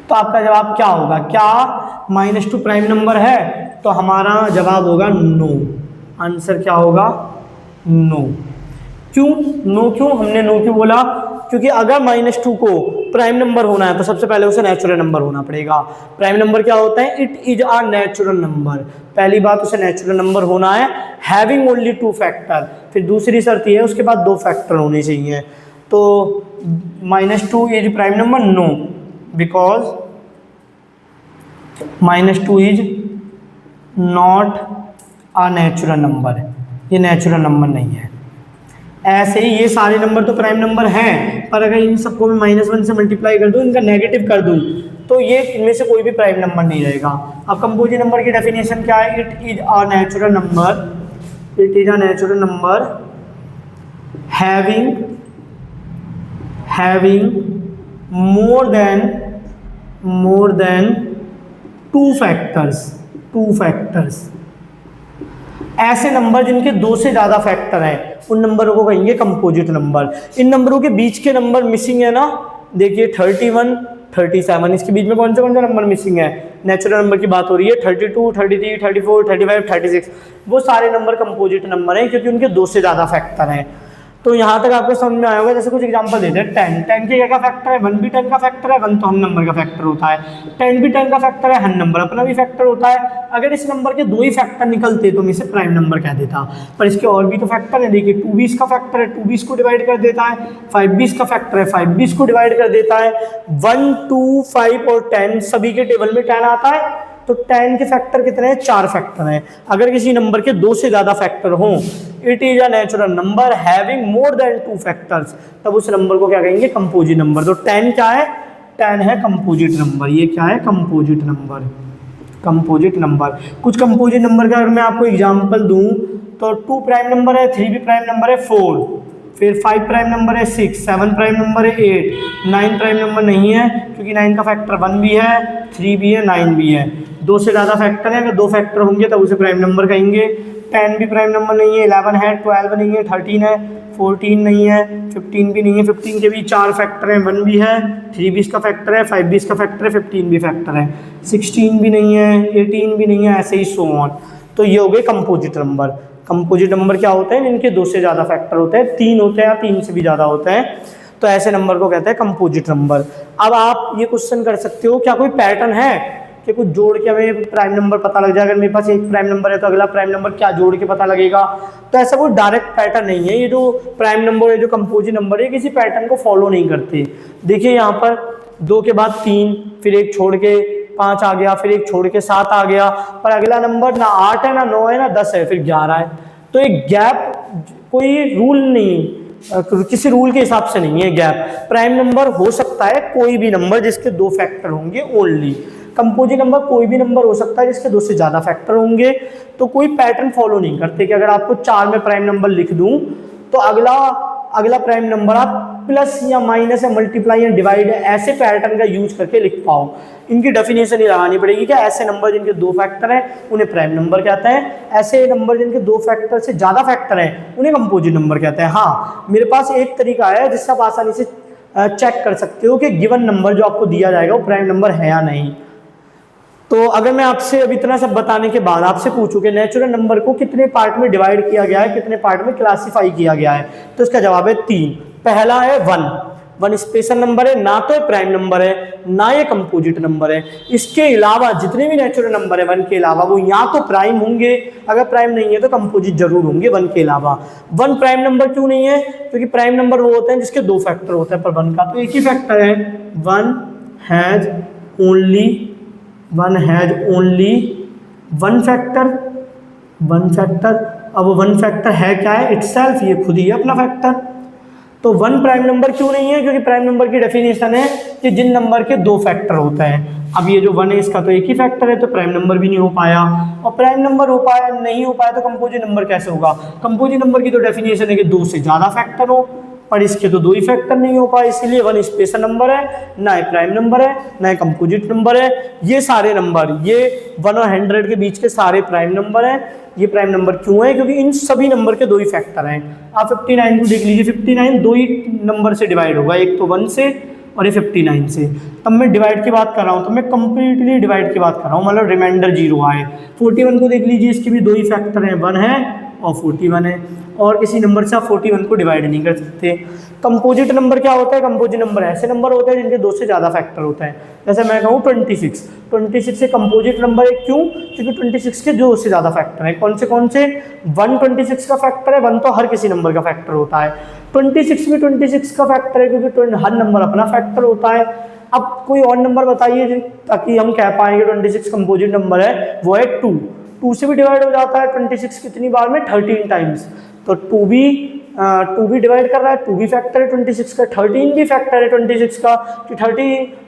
तो आपका जवाब क्या होगा? क्या -2 प्राइम नंबर है? तो हमारा जवाब होगा नो। आंसर क्या होगा? नो। क्यों नो? क्यों हमने नो क्यों बोला? क्योंकि अगर -2 को प्राइम नंबर होना है तो सबसे पहले उसे नेचुरल नंबर होना पड़ेगा। प्राइम नंबर क्या होता है? It is a natural number. पहली बात उसे नेचुरल नंबर होना है हैविंग ओनली 2 फैक्टर। फिर दूसरी शर्त ये है उसके बाद 2 फैक्टर होने चाहिए। तो -2 is prime number? No, because -2 is not a natural number. ये नेचुरल नंबर नहीं है। ऐसे ही ये सारे नंबर तो प्राइम नंबर हैं, पर अगर इन सबको मैं -1 से मल्टीप्लाई कर दूं, इनका नेगेटिव कर दूं, तो ये इनमें से कोई भी प्राइम नंबर नहीं रहेगा। अब कंपोजिट नंबर की डेफिनेशन क्या है? It is a natural number, it is a natural number having more than 2 factors. ऐसे नंबर जिनके 2 से ज़्यादा फैक्टर हैं उन नंबरों को कहेंगे कंपोजिट नंबर। इन नंबरों के बीच के नंबर मिसिंग है ना, देखिए 31, 37, इसके बीच में कौन सा नंबर मिसिंग है? नेचुरल नंबर की बात हो रही है। 32, 33, 34, 35, 36, वो सारे नंबर कंपोजिट नंबर हैं क्योंकि उनके 2 से ज़्यादा फैक्टर हैं। तो यहाँ तक आपको समझ में आया होगा। जैसे कुछ एग्जांपल देते हैं, 10 के क्या फैक्टर है? 1 भी 10 का फैक्टर है, 1 तो हम नंबर का फैक्टर होता है, 10 भी 10 का फैक्टर है, हर नंबर अपना भी फैक्टर होता है। अगर इस नंबर के 2 ही फैक्टर निकलते तो मैं इसे प्राइम नंबर कह देता, पर इसके और भी तो फैक्टर है। देखिए 2 भी इसका फैक्टर है, 2 भी इसको डिवाइड कर देता है, 5 भी इसका फैक्टर है, 5 भी इसको डिवाइड कर देता है। 1, 2, 5 और 10 सभी के टेबल में 10 आता है, तो 10 के फैक्टर कितने हैं? 4 फैक्टर हैं। अगर किसी नंबर के 2 से ज़्यादा फैक्टर हों, it is a natural number having more than 2 factors, तब उस नंबर को क्या कहेंगे? Composite number. तो 10 क्या है? 10 है कंपोजिट नंबर। ये क्या है? Composite number. Composite number. कुछ कंपोजिट नंबर का अगर मैं आपको एग्जांपल दूं तो 2 प्राइम नंबर है, 3 भी प्राइम नंबर है, 4, फिर 5 प्राइम नंबर है, 6, 7 प्राइम नंबर है, 8, 9 प्राइम नंबर नहीं है क्योंकि 9 का फैक्टर 1 भी है, 3 भी है, 9 भी है। 2 से ज़्यादा फैक्टर है, अगर 2 फैक्टर होंगे तब उसे प्राइम नंबर कहेंगे। 10 भी प्राइम नंबर नहीं है, 11 है, 12 नहीं है, 13 है, 14 नहीं है, 15 भी नहीं है। 15 के भी 4 फैक्टर हैं, 1 भी है, 3 भी इसका फैक्टर है, 5 भी इसका फैक्टर है, 15 भी फैक्टर है, 16 भी नहीं है, 18 भी नहीं है, ऐसे ही सो ऑन। तो ये हो गए कंपोजिट नंबर। कंपोजिट नंबर क्या होते हैं? जिनके 2 से ज़्यादा फैक्टर होते हैं, 3 होते हैं या 3 से भी ज़्यादा होते हैं, तो ऐसे नंबर को कहते हैं कंपोजिट नंबर। अब आप ये क्वेश्चन कर सकते हो, क्या कोई पैटर्न है कि कुछ जोड़ के हमें प्राइम नंबर पता लग जाए? अगर मेरे पास एक प्राइम नंबर है तो अगला प्राइम नंबर क्या जोड़ के पता लगेगा? तो ऐसा कोई डायरेक्ट पैटर्न नहीं है। ये जो प्राइम नंबर है, जो कंपोजिट नंबर है, किसी पैटर्न को फॉलो नहीं करते। देखिए यहाँ पर 2 के बाद 3, फिर 1 छोड़ के 5 आ गया, फिर 1 छोड़ के 7 आ गया, पर अगला नंबर ना 8 है, ना 9 है, ना 10 है, फिर 11 है। तो एक गैप कोई रूल नहीं, किसी रूल के हिसाब से नहीं है गैप। प्राइम नंबर हो सकता है कोई भी नंबर जिसके 2 फैक्टर होंगे ओनली। कंपोजिट नंबर कोई भी नंबर हो सकता है जिसके 2 से ज़्यादा फैक्टर होंगे। तो कोई पैटर्न फॉलो नहीं करते कि अगर आपको 4 में प्राइम नंबर लिख दूं तो अगला अगला प्राइम नंबर आप प्लस या माइनस या मल्टीप्लाई या डिवाइड ऐसे पैटर्न का यूज करके लिख पाओ। इनकी डेफिनेशन ही लगानी पड़ेगी कि ऐसे नंबर जिनके 2 फैक्टर हैं उन्हें प्राइम नंबर कहते हैं, ऐसे नंबर जिनके 2 फैक्टर से ज़्यादा फैक्टर हैं उन्हें कंपोजिट नंबर कहते हैं। हाँ, मेरे पास एक तरीका है जिससे आप आसानी से चेक कर सकते हो कि गिवन नंबर जो आपको दिया जाएगा वो प्राइम नंबर है या नहीं। तो अगर मैं आपसे अब इतना सब बताने के बाद आपसे पूछूं कि नेचुरल नंबर को कितने पार्ट में डिवाइड किया गया है, कितने पार्ट में क्लासिफाई किया गया है, तो इसका जवाब है 3। पहला है 1 स्पेशल नंबर है, ना तो प्राइम नंबर है ना ये कंपोजिट नंबर है। इसके अलावा जितने भी नेचुरल नंबर है 1 के अलावा वो या तो प्राइम होंगे, अगर प्राइम नहीं है तो कंपोजिट जरूर होंगे 1 के अलावा। 1 प्राइम नंबर क्यों नहीं है? क्योंकि प्राइम नंबर वो होते हैं जिसके 2 फैक्टर होते हैं, पर 1 का तो एक ही फैक्टर है। 1 हैज ओनली 1 फैक्टर। अब 1 फैक्टर है क्या है? इटसेल्फ, ये खुद ही है अपना फैक्टर। तो 1 प्राइम नंबर क्यों नहीं है? क्योंकि प्राइम नंबर की डेफिनेशन है कि जिन नंबर के 2 फैक्टर होते हैं। अब ये जो 1 है इसका तो एक ही फैक्टर है, तो प्राइम नंबर भी नहीं हो पाया। और प्राइम नंबर नहीं हो पाया तो कंपोजिट नंबर कैसे होगा? कंपोजिट नंबर की तो डेफिनेशन है कि 2 से ज़्यादा फैक्टर हो, पर इसके तो 2 ही फैक्टर नहीं हो पाए, इसीलिए 1 स्पेशल नंबर है, ना ही प्राइम नंबर है ना ही कंपोजिट नंबर है। ये सारे नंबर, ये 1 और 100 के बीच के सारे प्राइम नंबर हैं। ये प्राइम नंबर क्यों है? क्योंकि इन सभी नंबर के 2 ही फैक्टर हैं। आप 59 को देख लीजिए, 59 2 ही नंबर से डिवाइड होगा, एक तो 1 से और ये 59 से। तब मैं डिवाइड की बात कर रहा हूँ, तो मैं कंप्लीटली डिवाइड की बात कर रहा हूँ, मतलब रिमाइंडर 0 आए। 41 को देख लीजिए, इसके भी 2 ही फैक्टर हैं, 1 है और 41 है, और किसी नंबर से आप 41 को डिवाइड नहीं कर सकते। कंपोजिट नंबर क्या होता है? कंपोजिट नंबर ऐसे नंबर होते हैं जिनके 2 से ज़्यादा फैक्टर होते हैं। जैसे मैं कहूँ 26 एक कंपोजिट नंबर है। क्यों? क्योंकि 26 के 2 से ज़्यादा फैक्टर हैं। कौन से? 1 26 का फैक्टर है, 1 तो हर किसी नंबर का फैक्टर होता है। 26 में 26 का फैक्टर है क्योंकि हर नंबर अपना फैक्टर होता है। अब कोई और नंबर बताइए ताकि हम कह पाएंगे 26 कंपोजिट नंबर है, वो है 2 से भी डिवाइड हो जाता है 26 कितनी बार में? 13 टाइम्स। तो 2 भी डिवाइड कर रहा है, 2 भी फैक्टर है 26 का, 13 भी फैक्टर है 26 का, कि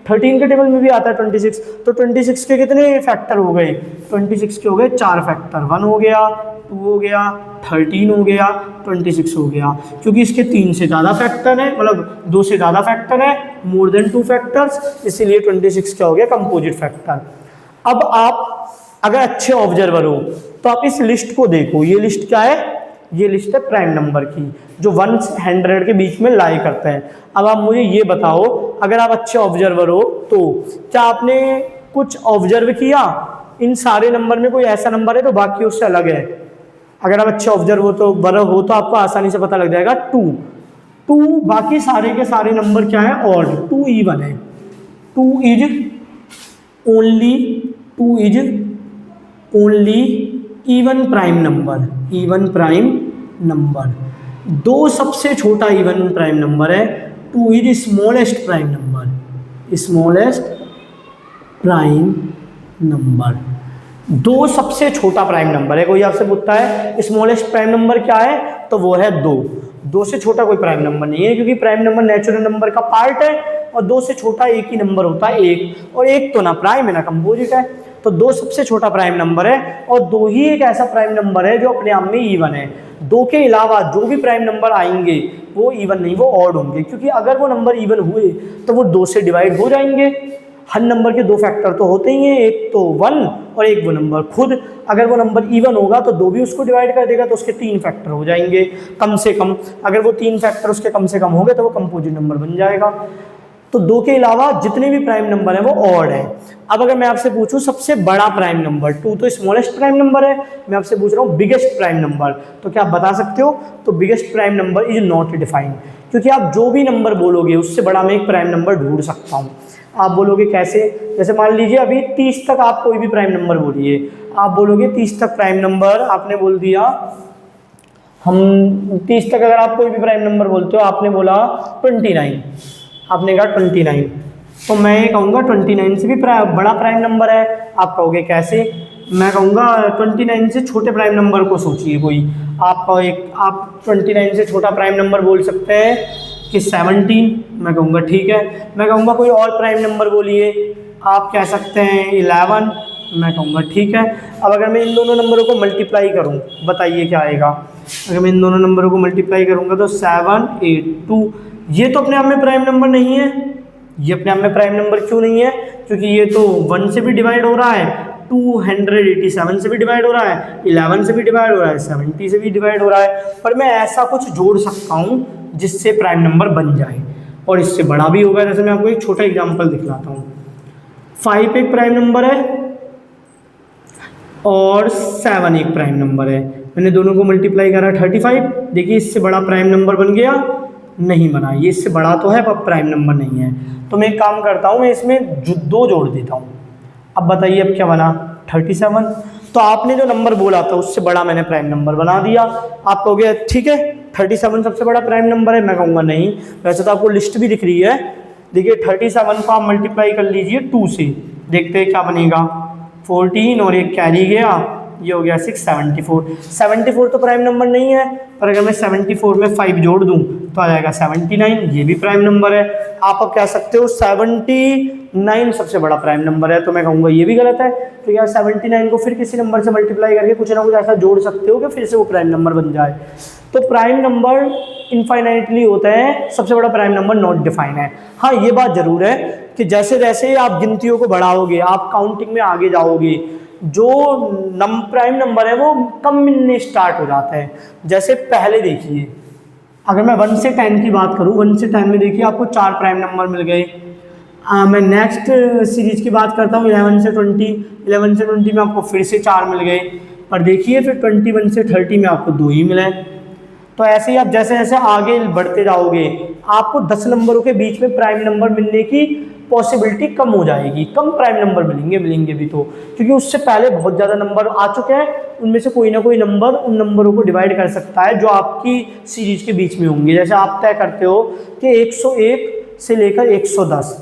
13 के टेबल में भी आता है 26। तो 26 के कितने फैक्टर हो गए? 26 के हो गए 4 फैक्टर, 1 हो गया, 2 हो गया, 13 हो गया, 26 हो गया। क्योंकि इसके 3 से ज़्यादा फैक्टर है, मतलब 2 से ज़्यादा फैक्टर है, मोर देन 2 फैक्टर्स, इसीलिए 26 क्या हो गया? Composite factor. अब आप अगर अच्छे ऑब्जर्वर हो तो आप इस लिस्ट को देखो। ये लिस्ट क्या है? ये लिस्ट है प्राइम नंबर की, जो 1 से 100 के बीच में लाई करते हैं। अब आप मुझे ये बताओ, अगर आप अच्छे ऑब्जर्वर हो तो क्या आपने कुछ ऑब्जर्व किया? इन सारे नंबर में कोई ऐसा नंबर है तो बाकी उससे अलग है? अगर आप अच्छे ऑब्जर्व हो तो आपको आसानी से पता लग जाएगा। 2 बाकी सारे के सारे नंबर क्या है? ऑड। 2 इवन है। 2 is only even prime number. 2 सबसे छोटा इवन प्राइम नंबर है। 2 इज स्मॉलेस्ट प्राइम नंबर। 2 सबसे छोटा प्राइम नंबर है। कोई आपसे पूछता है स्मॉलेस्ट प्राइम नंबर क्या है, तो वो है 2 से छोटा कोई प्राइम नंबर नहीं है, क्योंकि प्राइम नंबर नेचुरल नंबर का पार्ट है और 2 से छोटा एक ही नंबर होता है, 1, और 1 तो ना प्राइम है ना कंपोजिट है। तो 2 सबसे छोटा प्राइम नंबर है, और 2 ही एक ऐसा प्राइम नंबर है जो अपने आप में इवन है। 2 के अलावा जो भी प्राइम नंबर आएंगे वो इवन नहीं, वो ऑड होंगे, क्योंकि अगर वो नंबर इवन हुए तो वो 2 से डिवाइड हो जाएंगे। हर नंबर के 2 फैक्टर तो होते ही हैं, एक तो 1 और एक वो नंबर खुद। अगर वो नंबर इवन होगा तो 2 भी उसको डिवाइड कर देगा, तो उसके 3 फैक्टर हो जाएंगे कम से कम। अगर वो 3 फैक्टर उसके कम से कम हो गए तो वो कंपोजिट नंबर बन जाएगा। तो 2 के अलावा जितने भी प्राइम नंबर हैं वो ऑड है। अब अगर मैं आपसे पूछूं सबसे बड़ा प्राइम नंबर, 2 तो स्मॉलेस्ट प्राइम नंबर है, मैं आपसे पूछ रहा हूँ बिगेस्ट प्राइम नंबर, तो क्या आप बता सकते हो? तो biggest prime number is not defined, क्योंकि आप जो भी नंबर बोलोगे उससे बड़ा मैं एक प्राइम नंबर ढूंढ सकता हूँ। आप बोलोगे कैसे? जैसे मान लीजिए अभी 30 तक आप कोई भी प्राइम नंबर बोलिए, आप बोलोगे 30 तक प्राइम नंबर, आपने बोल दिया हम 30 तक अगर आप कोई भी प्राइम नंबर बोलते हो, आपने बोला 29, आपने कहा 29, तो मैं ये कहूँगा 29 से भी बड़ा प्राइम नंबर है। आप कहोगे कैसे? मैं कहूँगा 29 से छोटे प्राइम नंबर को सोचिए कोई। आप 29 से छोटा प्राइम नंबर बोल सकते हैं कि 17, मैं कहूँगा ठीक है। मैं कहूँगा कोई और प्राइम नंबर बोलिए, आप कह सकते हैं 11, मैं कहूँगा ठीक है। अब अगर मैं इन दोनों नंबरों को मल्टीप्लाई करूँ, बताइए क्या आएगा? अगर मैं इन दोनों नंबरों को मल्टीप्लाई करूँगा तो 782, ये तो अपने आप में प्राइम नंबर नहीं है। ये अपने आप में प्राइम नंबर क्यों नहीं है? क्योंकि ये तो 1 से भी डिवाइड हो रहा है, 287 से भी डिवाइड हो रहा है, 11 से भी डिवाइड हो रहा है, 70 से भी डिवाइड हो रहा है। पर मैं ऐसा कुछ जोड़ सकता हूँ जिससे प्राइम नंबर बन जाए और इससे बड़ा भी होगा। जैसे मैं आपको एक छोटा एग्जांपल दिखलाता हूँ। 5 एक प्राइम नंबर है और 7 एक प्राइम नंबर है। मैंने दोनों को मल्टीप्लाई करा 35। देखिए इससे बड़ा प्राइम नंबर बन गया? नहीं बना। ये इससे बड़ा तो है पर प्राइम नंबर नहीं है। तो मैं एक काम करता हूँ, मैं इसमें दो जोड़ देता हूँ। अब बताइए अब क्या बना? 37। तो आपने जो नंबर बोला था उससे बड़ा मैंने प्राइम नंबर बना दिया। आप कहोगे ठीक है 37 सबसे बड़ा प्राइम नंबर है। मैं कहूँगा नहीं, वैसे तो आपको लिस्ट भी दिख रही है। देखिए 37 को आप मल्टीप्लाई कर लीजिए 2 से, देखते हैं क्या बनेगा। 14 और एक कैरी गया, ये हो गया 6, 74। 74 तो प्राइम नंबर नहीं है, पर अगर मैं 74 में 5 जोड़ दूं तो आ जाएगा 79, ये भी प्राइम नंबर है। आप अब कह सकते हो 79 सबसे बड़ा प्राइम नंबर है, तो मैं कहूँगा ये भी गलत है। तो यार 79 को फिर किसी नंबर से मल्टीप्लाई करके कुछ ना कुछ ऐसा जोड़ सकते हो कि फिर से वो प्राइम नंबर बन जाए। तो प्राइम नंबर इनफाइनाइटली होते हैं, सबसे बड़ा प्राइम नंबर नॉट डिफाइन है। हाँ ये बात जरूर है कि जैसे जैसे आप गिनतियों को बढ़ाओगे, आप काउंटिंग में आगे जाओगे, जो प्राइम नंबर है वो कम मिलने स्टार्ट हो जाता है। जैसे पहले देखिए, अगर मैं 1 से 10 की बात करूँ, 1 से 10 में देखिए आपको 4 प्राइम नंबर मिल गए। मैं नेक्स्ट सीरीज की बात करता हूँ 11 से 20। 11 से 20 में आपको फिर से 4 मिल गए, पर देखिए फिर 21 से 30 में आपको 2 ही मिले। तो ऐसे ही आप जैसे जैसे आगे बढ़ते जाओगे, आपको 10 नंबरों के बीच में प्राइम नंबर मिलने की पॉसिबिलिटी कम हो जाएगी। कम प्राइम नंबर मिलेंगे भी तो, क्योंकि उससे पहले बहुत ज़्यादा नंबर आ चुके हैं। उनमें से कोई ना कोई नंबर उन नंबरों को डिवाइड कर सकता है जो आपकी सीरीज के बीच में होंगे। जैसे आप तय करते हो कि 101 से लेकर 110,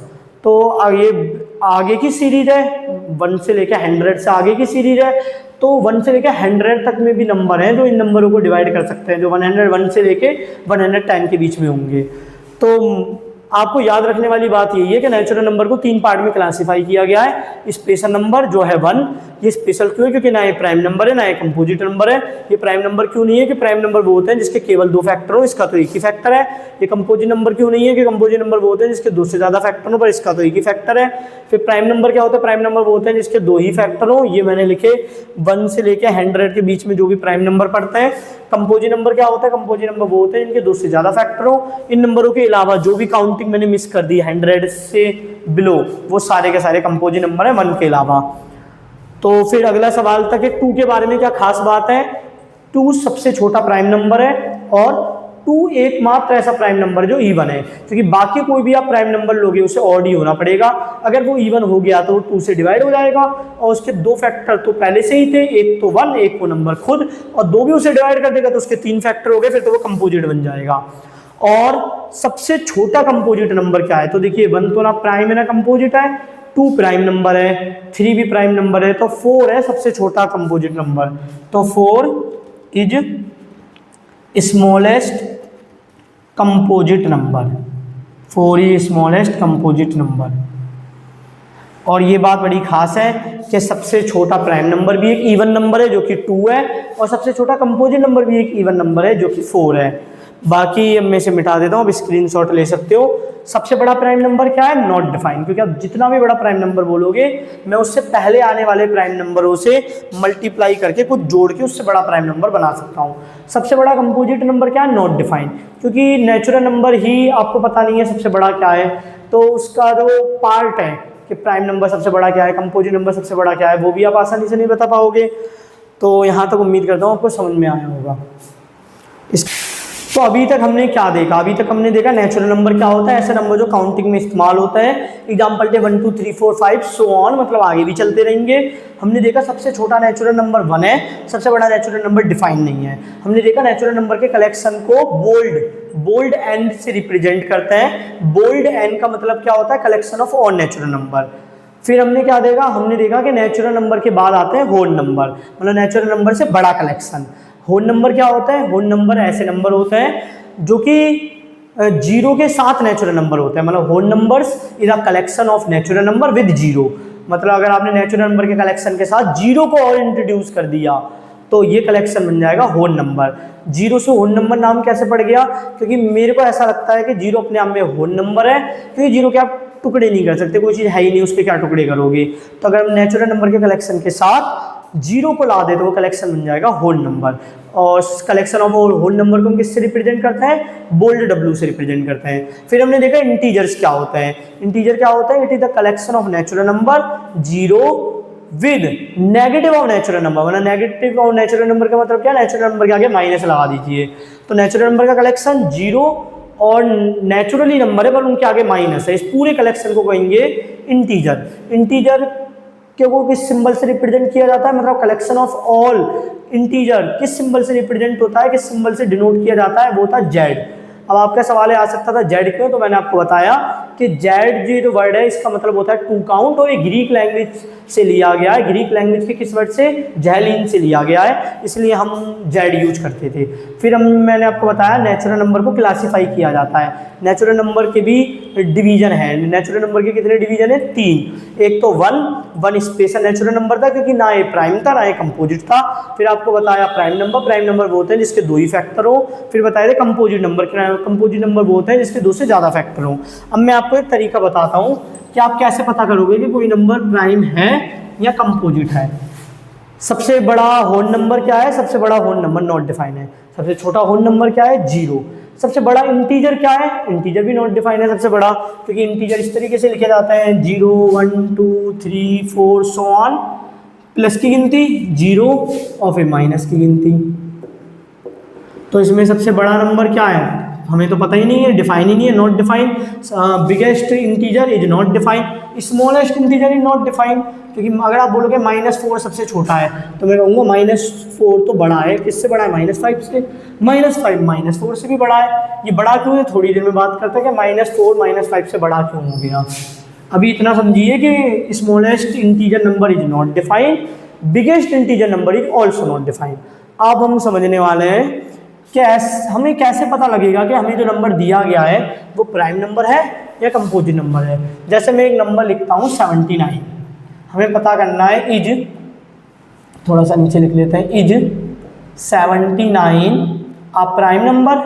तो आगे की सीरीज है। 1 से लेकर 100 से आगे की सीरीज है, तो 1 से लेकर 100 तक में भी नंबर हैं जो इन नंबरों को डिवाइड कर सकते हैं, जो 101 से लेकर 110 के बीच में होंगे। तो आपको याद रखने वाली बात यही है कि नेचुरल नंबर को 3 पार्ट में क्लासिफाई किया गया है। स्पेशल नंबर जो है 1, ये स्पेशल क्यों है? क्योंकि ना ये प्राइम नंबर है ना ये कंपोजिट नंबर है। ये प्राइम नंबर क्यों नहीं है? कि प्राइम नंबर वो होते हैं जिसके केवल 2 फैक्टर हो, इसका तो एक ही फैक्टर है। ये कंपोजिट नंबर क्यों नहीं है? कि कंपोजिट नंबर वो होते हैं जिसके 2 से ज़्यादा फैक्टर हो, पर इसका तो एक ही फैक्टर है। फिर प्राइम नंबर क्या होता है? प्राइम नंबर वो होते हैं जिसके 2 ही फैक्टर हो। ये मैंने लिखे 1 से लेकर 100 के बीच में जो भी प्राइम नंबर पड़ते हैं। कंपोजिट नंबर क्या होता है? कंपोजिट नंबर वो होते हैं जिनके 2 से ज़्यादा फैक्टर हो। इन नंबरों के अलावा जो भी काउंटिंग मैंने मिस कर दी 100 से बिलो, वो सारे के सारे कंपोजिट नंबर है 1 के अलावा। तो फिर अगला सवाल था कि 2 के बारे में क्या खास बात है? 2 सबसे छोटा प्राइम नंबर है और 2 एकमात्र ऐसा प्राइम नंबर जो इवन है, क्योंकि बाकी कोई भी आप प्राइम नंबर लोगे उसे ऑड ही होना पड़ेगा। अगर वो इवन हो गया तो वो 2 से डिवाइड हो जाएगा, और उसके 2 फैक्टर तो पहले से ही थे, एक तो 1, एक वो नंबर खुद, और 2 भी उसे डिवाइड कर देगा तो उसके 3 फैक्टर हो गए, फिर तो वो कंपोजिट बन जाएगा। और सबसे छोटा कंपोजिट नंबर क्या है? तो देखिए 1 तो ना प्राइम है ना कंपोजिट है, 2 प्राइम नंबर है, 3 भी प्राइम नंबर है, तो 4 है सबसे छोटा कंपोजिट नंबर। तो 4 is smallest composite number. 4 is smallest composite number. और ये बात बड़ी खास है कि सबसे छोटा प्राइम नंबर भी एक इवन नंबर है जो कि 2 है, और सबसे छोटा कंपोजिट नंबर भी एक इवन नंबर है जो कि 4 है। बाकी मैं से मिटा देता हूँ, अब स्क्रीनशॉट ले सकते हो। सबसे बड़ा प्राइम नंबर क्या है? नॉट डिफाइंड, क्योंकि आप जितना भी बड़ा प्राइम नंबर बोलोगे मैं उससे पहले आने वाले प्राइम नंबरों से मल्टीप्लाई करके कुछ जोड़ के उससे बड़ा प्राइम नंबर बना सकता हूँ। सबसे बड़ा कंपोजिट नंबर क्या है? नॉट डिफाइंड, क्योंकि नेचुरल नंबर ही आपको पता नहीं है सबसे बड़ा क्या है, तो उसका जो पार्ट है कि प्राइम नंबर सबसे बड़ा क्या है, कंपोजिट नंबर सबसे बड़ा क्या है, वो भी आप आसानी से नहीं बता पाओगे। तो यहाँ तक उम्मीद करता हूँ आपको समझ में आया होगा। तो अभी तक हमने क्या देखा? अभी तक हमने देखा नेचुरल नंबर क्या होता है, ऐसे नंबर जो काउंटिंग में इस्तेमाल होता है। एग्जाम्पल थे 1 2 3 4 5 सो ऑन, मतलब आगे भी चलते रहेंगे। हमने देखा सबसे छोटा नेचुरल नंबर 1 है, सबसे बड़ा नेचुरल नंबर डिफाइन नहीं है। हमने देखा नेचुरल नंबर के कलेक्शन को बोल्ड एन से रिप्रेजेंट करते हैं। बोल्ड एन का मतलब क्या होता है? Collection of all natural number. फिर हमने क्या देखा? हमने देखा कि नेचुरल नंबर के बाद आते हैं होल नंबर, मतलब नेचुरल नंबर से बड़ा कलेक्शन। होल नंबर क्या होता है? होल नंबर ऐसे नंबर होते हैं जो कि 0 के साथ नेचुरल नंबर होते हैं, मतलब whole numbers is a collection of natural number with 0। मतलब अगर आपने नेचुरल नंबर के कलेक्शन के साथ 0 को और इंट्रोड्यूस कर दिया तो ये कलेक्शन बन जाएगा होल नंबर। जीरो से होल नंबर नाम कैसे पड़ गया, क्योंकि मेरे को ऐसा लगता है कि जीरो अपने आप में होल नंबर है, क्योंकि जीरो के आप टुकड़े नहीं कर सकते, कोई चीज़ है ही नहीं उसके क्या टुकड़े करोगे। तो अगर हम नेचुरल नंबर के कलेक्शन के साथ जीरो को ला दे तो वो कलेक्शन बन जाएगा होल नंबर। और कलेक्शन ऑफ होल नंबर को हम किससे रिप्रेजेंट करते हैं, बोल्ड डब्ल्यू से रिप्रेजेंट करते हैं। फिर हमने देखा इंटीजर्स क्या होता है। इंटीजर क्या होता है, it is the collection of natural number zero with negative of natural number. वरना नेगेटिव ऑफ नेचुरल नंबर का मतलब क्या, नेचुरल नंबर के आगे माइनस लगा दीजिए। तो नेचुरल नंबर का कलेक्शन जीरो और नेचुरली नंबर है पर उनके आगे माइनस है, इस पूरे कलेक्शन को कहेंगे इंटीजर। इंटीजर को किस सिंबल से रिप्रेजेंट किया जाता है, मतलब कलेक्शन ऑफ ऑल इंटीजर किस सिंबल से रिप्रेजेंट होता है, किस सिंबल से डिनोट किया जाता है, वो होता है जेड। अब आपका सवाल आ सकता था जेड क्यों, तो मैंने आपको बताया कि जेड जो वर्ड है इसका मतलब होता है टू काउंट, और ये ग्रीक लैंग्वेज से लिया गया है। ग्रीक लैंग्वेज के किस वर्ड से, जैलिन से लिया गया है, इसलिए हम जेड यूज करते थे। फिर मैंने आपको बताया नेचुरल नंबर को क्लासीफाई किया जाता है। नेचुरल नंबर के भी डिवीजन है। नेचुरल नंबर के कितने डिवीजन है, 3। एक तो वन स्पेशल नेचुरल नंबर था, क्योंकि ना ये प्राइम था ना ये कंपोजिट था। फिर आपको बताया प्राइम नंबर वो होते हैं जिसके 2 ही फैक्टर हो। फिर बताया थे कंपोजिट नंबर वो होते हैं जिसके 2 से ज़्यादा फैक्टर हो। अब मैं आपको एक तरीका बताता हूँ कि आप कैसे पता करोगे कि कोई नंबर प्राइम है या कंपोजिट है। सबसे बड़ा होल नंबर क्या है, सबसे बड़ा होल नंबर नॉट डिफाइन है। सबसे छोटा होल नंबर क्या है, 0। सबसे बड़ा इंटीजर क्या है, इंटीजर भी नॉट डिफाइन है सबसे बड़ा, क्योंकि इंटीजर इस तरीके से लिखे जाते हैं 0 1 2 3 4 सो ऑन, प्लस की गिनती 0 और फिर माइनस की गिनती। तो इसमें सबसे बड़ा नंबर क्या है, हमें तो पता ही नहीं है, डिफाइन ही नहीं है, not define. Biggest integer is not define, smallest integer is not define. क्योंकि अगर आप बोलोगे -4 सबसे छोटा है तो मैं कहूँगा -4 तो बड़ा है, किससे बड़ा है, -5 से। -5 -4 से भी बड़ा है। ये बड़ा क्यों है, थोड़ी देर में बात करते हैं कि -4 -5 से बड़ा क्यों हो गया। अभी इतना समझिए कि smallest integer number is not define, biggest integer number is also not define. अब हम समझने वाले हैं कि हमें कैसे पता लगेगा कि हमें जो नंबर दिया गया है वो प्राइम नंबर है या कंपोजिट नंबर है। जैसे मैं एक नंबर लिखता हूँ 79, हमें पता करना है इज, थोड़ा सा नीचे लिख लेते हैं, इज 79 आ प्राइम नंबर।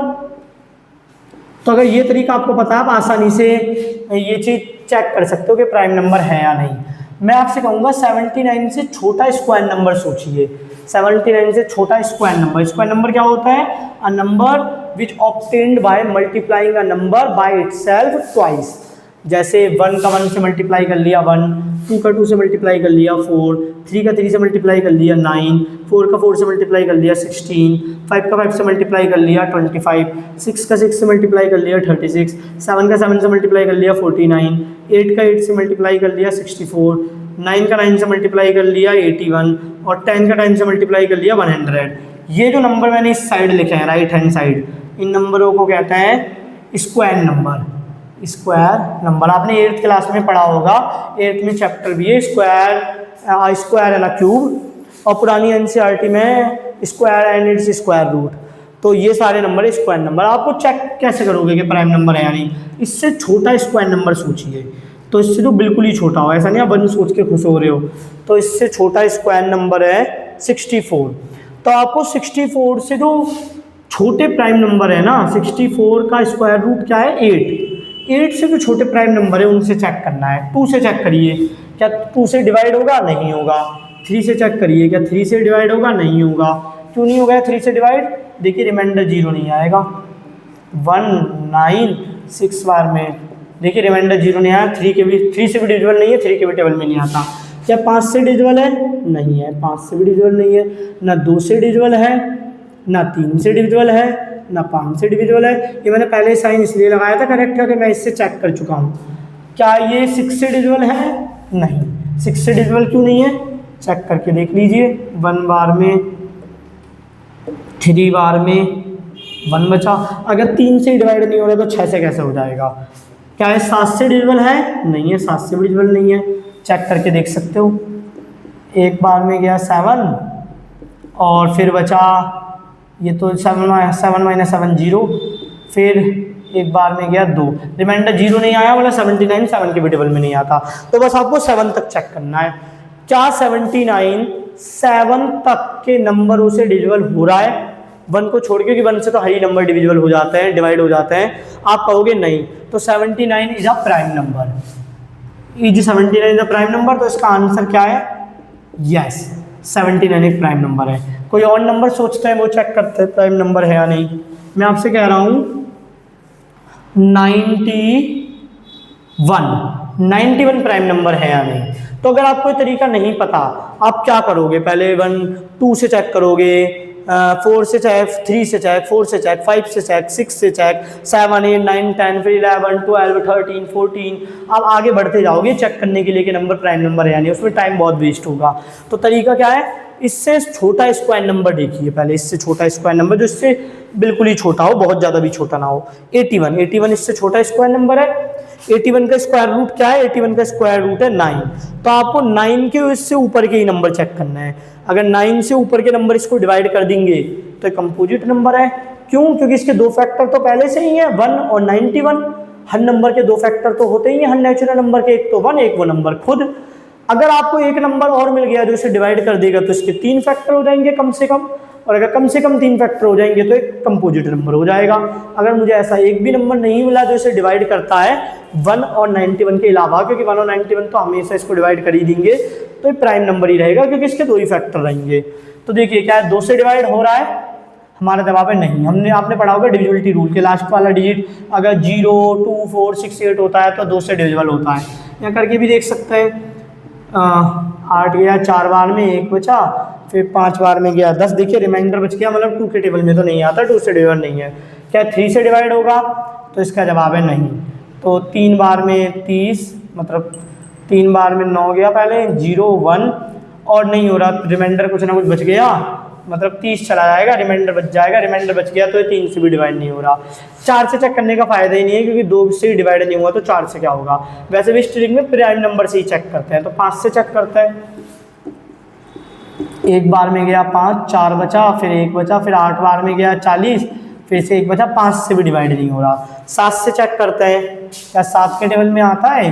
तो अगर ये तरीका आपको पता है आप आसानी से ये चीज़ चेक कर सकते हो कि प्राइम नंबर है या नहीं। मैं आपसे कहूँगा 79 से छोटा स्क्वायर नंबर सोचिए। 79 से छोटा स्क्वायर नंबर क्या होता है, a number which obtained by multiplying a number by itself twice. जैसे 1 का 1 से मल्टीप्लाई कर लिया 1, 2 का 2 से मल्टीप्लाई कर लिया 4, 3 का 3 से मल्टीप्लाई कर लिया 9, 4 का 4 से मल्टीप्लाई कर लिया 16, 5 का 5 से मल्टीप्लाई कर लिया 25, 6 का 6 से मल्टीप्लाई कर लिया 36, 7 का 7 से मल्टीप्लाई कर लिया 49, 8 का 8 से मल्टीप्लाई कर लिया 64, 9 का 9 से मल्टीप्लाई कर लिया 81 और 10 का 10 से मल्टीप्लाई कर लिया 100। ये जो नंबर मैंने इस साइड लिखे हैं, राइट हैंड साइड, इन नंबरों को कहते हैं स्क्वायर नंबर। स्क्वायर नंबर आपने 8th क्लास में पढ़ा होगा, 8th में चैप्टर भी है स्क्वायर एंड क्यूब, और पुरानी एनसीईआरटी में square and it's square root. तो ये सारे नंबर स्क्वायर नंबर। आपको चेक कैसे करोगे कि प्राइम नंबर है या नहीं, इससे छोटा स्क्वायर नंबर सोचिए। तो इससे तो बिल्कुल ही छोटा हो, ऐसा नहीं आप 1 सोच के खुश हो रहे हो। तो इससे छोटा स्क्वायर नंबर है 64। तो आपको 64 से जो छोटे प्राइम नंबर है ना, 64 का स्क्वायर रूट क्या है, 8 से जो छोटे प्राइम नंबर है उनसे चेक करना है। 2 से चेक करिए, क्या 2 से डिवाइड होगा, नहीं होगा। 3 से चेक करिए, क्या 3 से डिवाइड होगा, नहीं होगा। क्यों नहीं होगा 3 से डिवाइड, देखिए रिमाइंडर 0 नहीं आएगा। 1 9 6 बार में देखिए रिमाइंडर 0 नहीं आया। 3 से भी डिविजिबल नहीं है, 3 के भी टेबल में नहीं आता। क्या 5 से डिविजिबल है, नहीं है, 5 से भी डिविजिबल नहीं है। ना 2 से डिविजिबल है, ना 3 से डिविजिबल है, ना 5 से डिविजिबल है। ये मैंने पहले साइन इसलिए लगाया था करेक्ट है कि मैं इससे चेक कर चुका हूँ। क्या ये 6 से डिविजिबल है, नहीं। 6 से डिविजिबल क्यों नहीं है, चेक करके देख लीजिए। 1 बार में, 3 बार में 1 बचा। अगर 3 से डिवाइड नहीं हो रहा तो 6 से कैसे हो जाएगा। क्या है 7 से डिविजिबल है, नहीं है, 7 से भी डिविजिबल नहीं है, चेक करके देख सकते हो। एक बार में गया 7 और फिर बचा ये तो 7 - 7 0, फिर एक बार में गया 2, रिमाइंडर 0 नहीं आया, बोला 79 7 के भी टेबल में नहीं आता। तो बस आपको 7 तक चेक करना है। क्या 79 7 तक के नंबरों से डिविजिबल हो रहा है, 1 को छोड़, क्योंकि 1 से तो हर ही नंबर डिविजिबल हो जाते हैं, डिवाइड हो जाते हैं। आप कहोगे नहीं, तो 79 is a prime number. Is 79 is a prime number, तो इसका आंसर क्या है? यस, 79 एक प्राइम नंबर है। कोई और नंबर सोचते हैं, वो चेक करते हैं प्राइम नंबर है या नहीं। मैं आपसे कह रहा हूँ 91 प्राइम नंबर है या नहीं। तो अगर आपको ये तरीका नहीं पता, आप क्या करोगे? पहले 1 2 से चेक करोगे, 4 से चेक, 3 से चेक, 4 से चेक, 5 से चेक, 6 से चेक, 7 8 9 10, फिर 11 12 13 14। आप आगे बढ़ते जाओगे चेक करने के लिए कि नंबर प्राइम नंबर है या नहीं, उसमें टाइम बहुत वेस्ट होगा। तो तरीका क्या है? इससे छोटा स्क्वायर नंबर देखिए पहले, इससे छोटा स्क्वायर नंबर जो इससे बिल्कुल ही छोटा हो, बहुत ज़्यादा भी छोटा ना हो। 81 इससे छोटा स्क्वायर नंबर है। 81 का स्क्वायर रूट क्या है? 81 का स्क्वायर रूट है 9। तो आपको 9 के इससे ऊपर के ही नंबर चेक करना है। अगर 9 से ऊपर के नंबर इसको डिवाइड कर देंगे तो एक कंपोजिट नंबर है। क्यों? क्योंकि इसके दो फैक्टर तो पहले से ही है, 1 और 91। हर नंबर के दो फैक्टर तो होते ही हैं, हर नेचुरल नंबर के, एक तो 1, एक वो नंबर खुद। अगर आपको एक नंबर और मिल गया जो इसे डिवाइड कर देगा तो इसके 3 फैक्टर हो जाएंगे कम से कम, और अगर कम से कम 3 फैक्टर हो जाएंगे तो एक कंपोजिट नंबर हो जाएगा। अगर मुझे ऐसा एक भी नंबर नहीं मिला जो इसे डिवाइड करता है 1 और 91 के अलावा, क्योंकि 1 और 91 तो हमेशा इसको डिवाइड कर ही देंगे, तो ये प्राइम नंबर ही रहेगा, क्योंकि इसके 2 ही फैक्टर रहेंगे। तो देखिए क्या है, 2 से डिवाइड हो रहा है, हमारा जवाब है नहीं। आपने पढ़ा होगा डिविजिबिलिटी रूल के, लास्ट वाला डिजिट अगर 0 2 4 6 8 होता है तो 2 से डिविजिबल होता है। यहाँ करके भी देख सकते हैं, 8 गया 4 बार में, 1 बचा, फिर 5 बार में गया 10, देखिए रिमाइंडर बच गया, मतलब 2 के टेबल में तो नहीं आता, 2 से डिवाइड नहीं है। क्या 3 से डिवाइड होगा? तो इसका जवाब है नहीं। तो 3 बार में 30, मतलब 3 बार में 9 गया पहले, 0 1 और नहीं हो रहा, रिमाइंडर कुछ ना कुछ बच गया, मतलब 30 चला जाएगा, रिमाइंडर बच जाएगा, रिमाइंडर बच गया तो ये 3 से भी डिवाइड नहीं हो रहा। 4 से चेक करने का फायदा ही नहीं है, क्योंकि 2 से डिवाइड नहीं हुआ तो 4 से क्या होगा। वैसे भी स्ट्रिंग में प्राइम नंबर से ही चेक करते हैं, तो 5 से चेक करते हैं। 1 बार में गया 5, 4 बचा, फिर 1 बचा, फिर 8 बार में गया 40, फिर से 1 बचा, 5 से भी डिवाइड नहीं हो रहा। 7 से चेक करते हैं, क्या 7 के टेबल में आता है?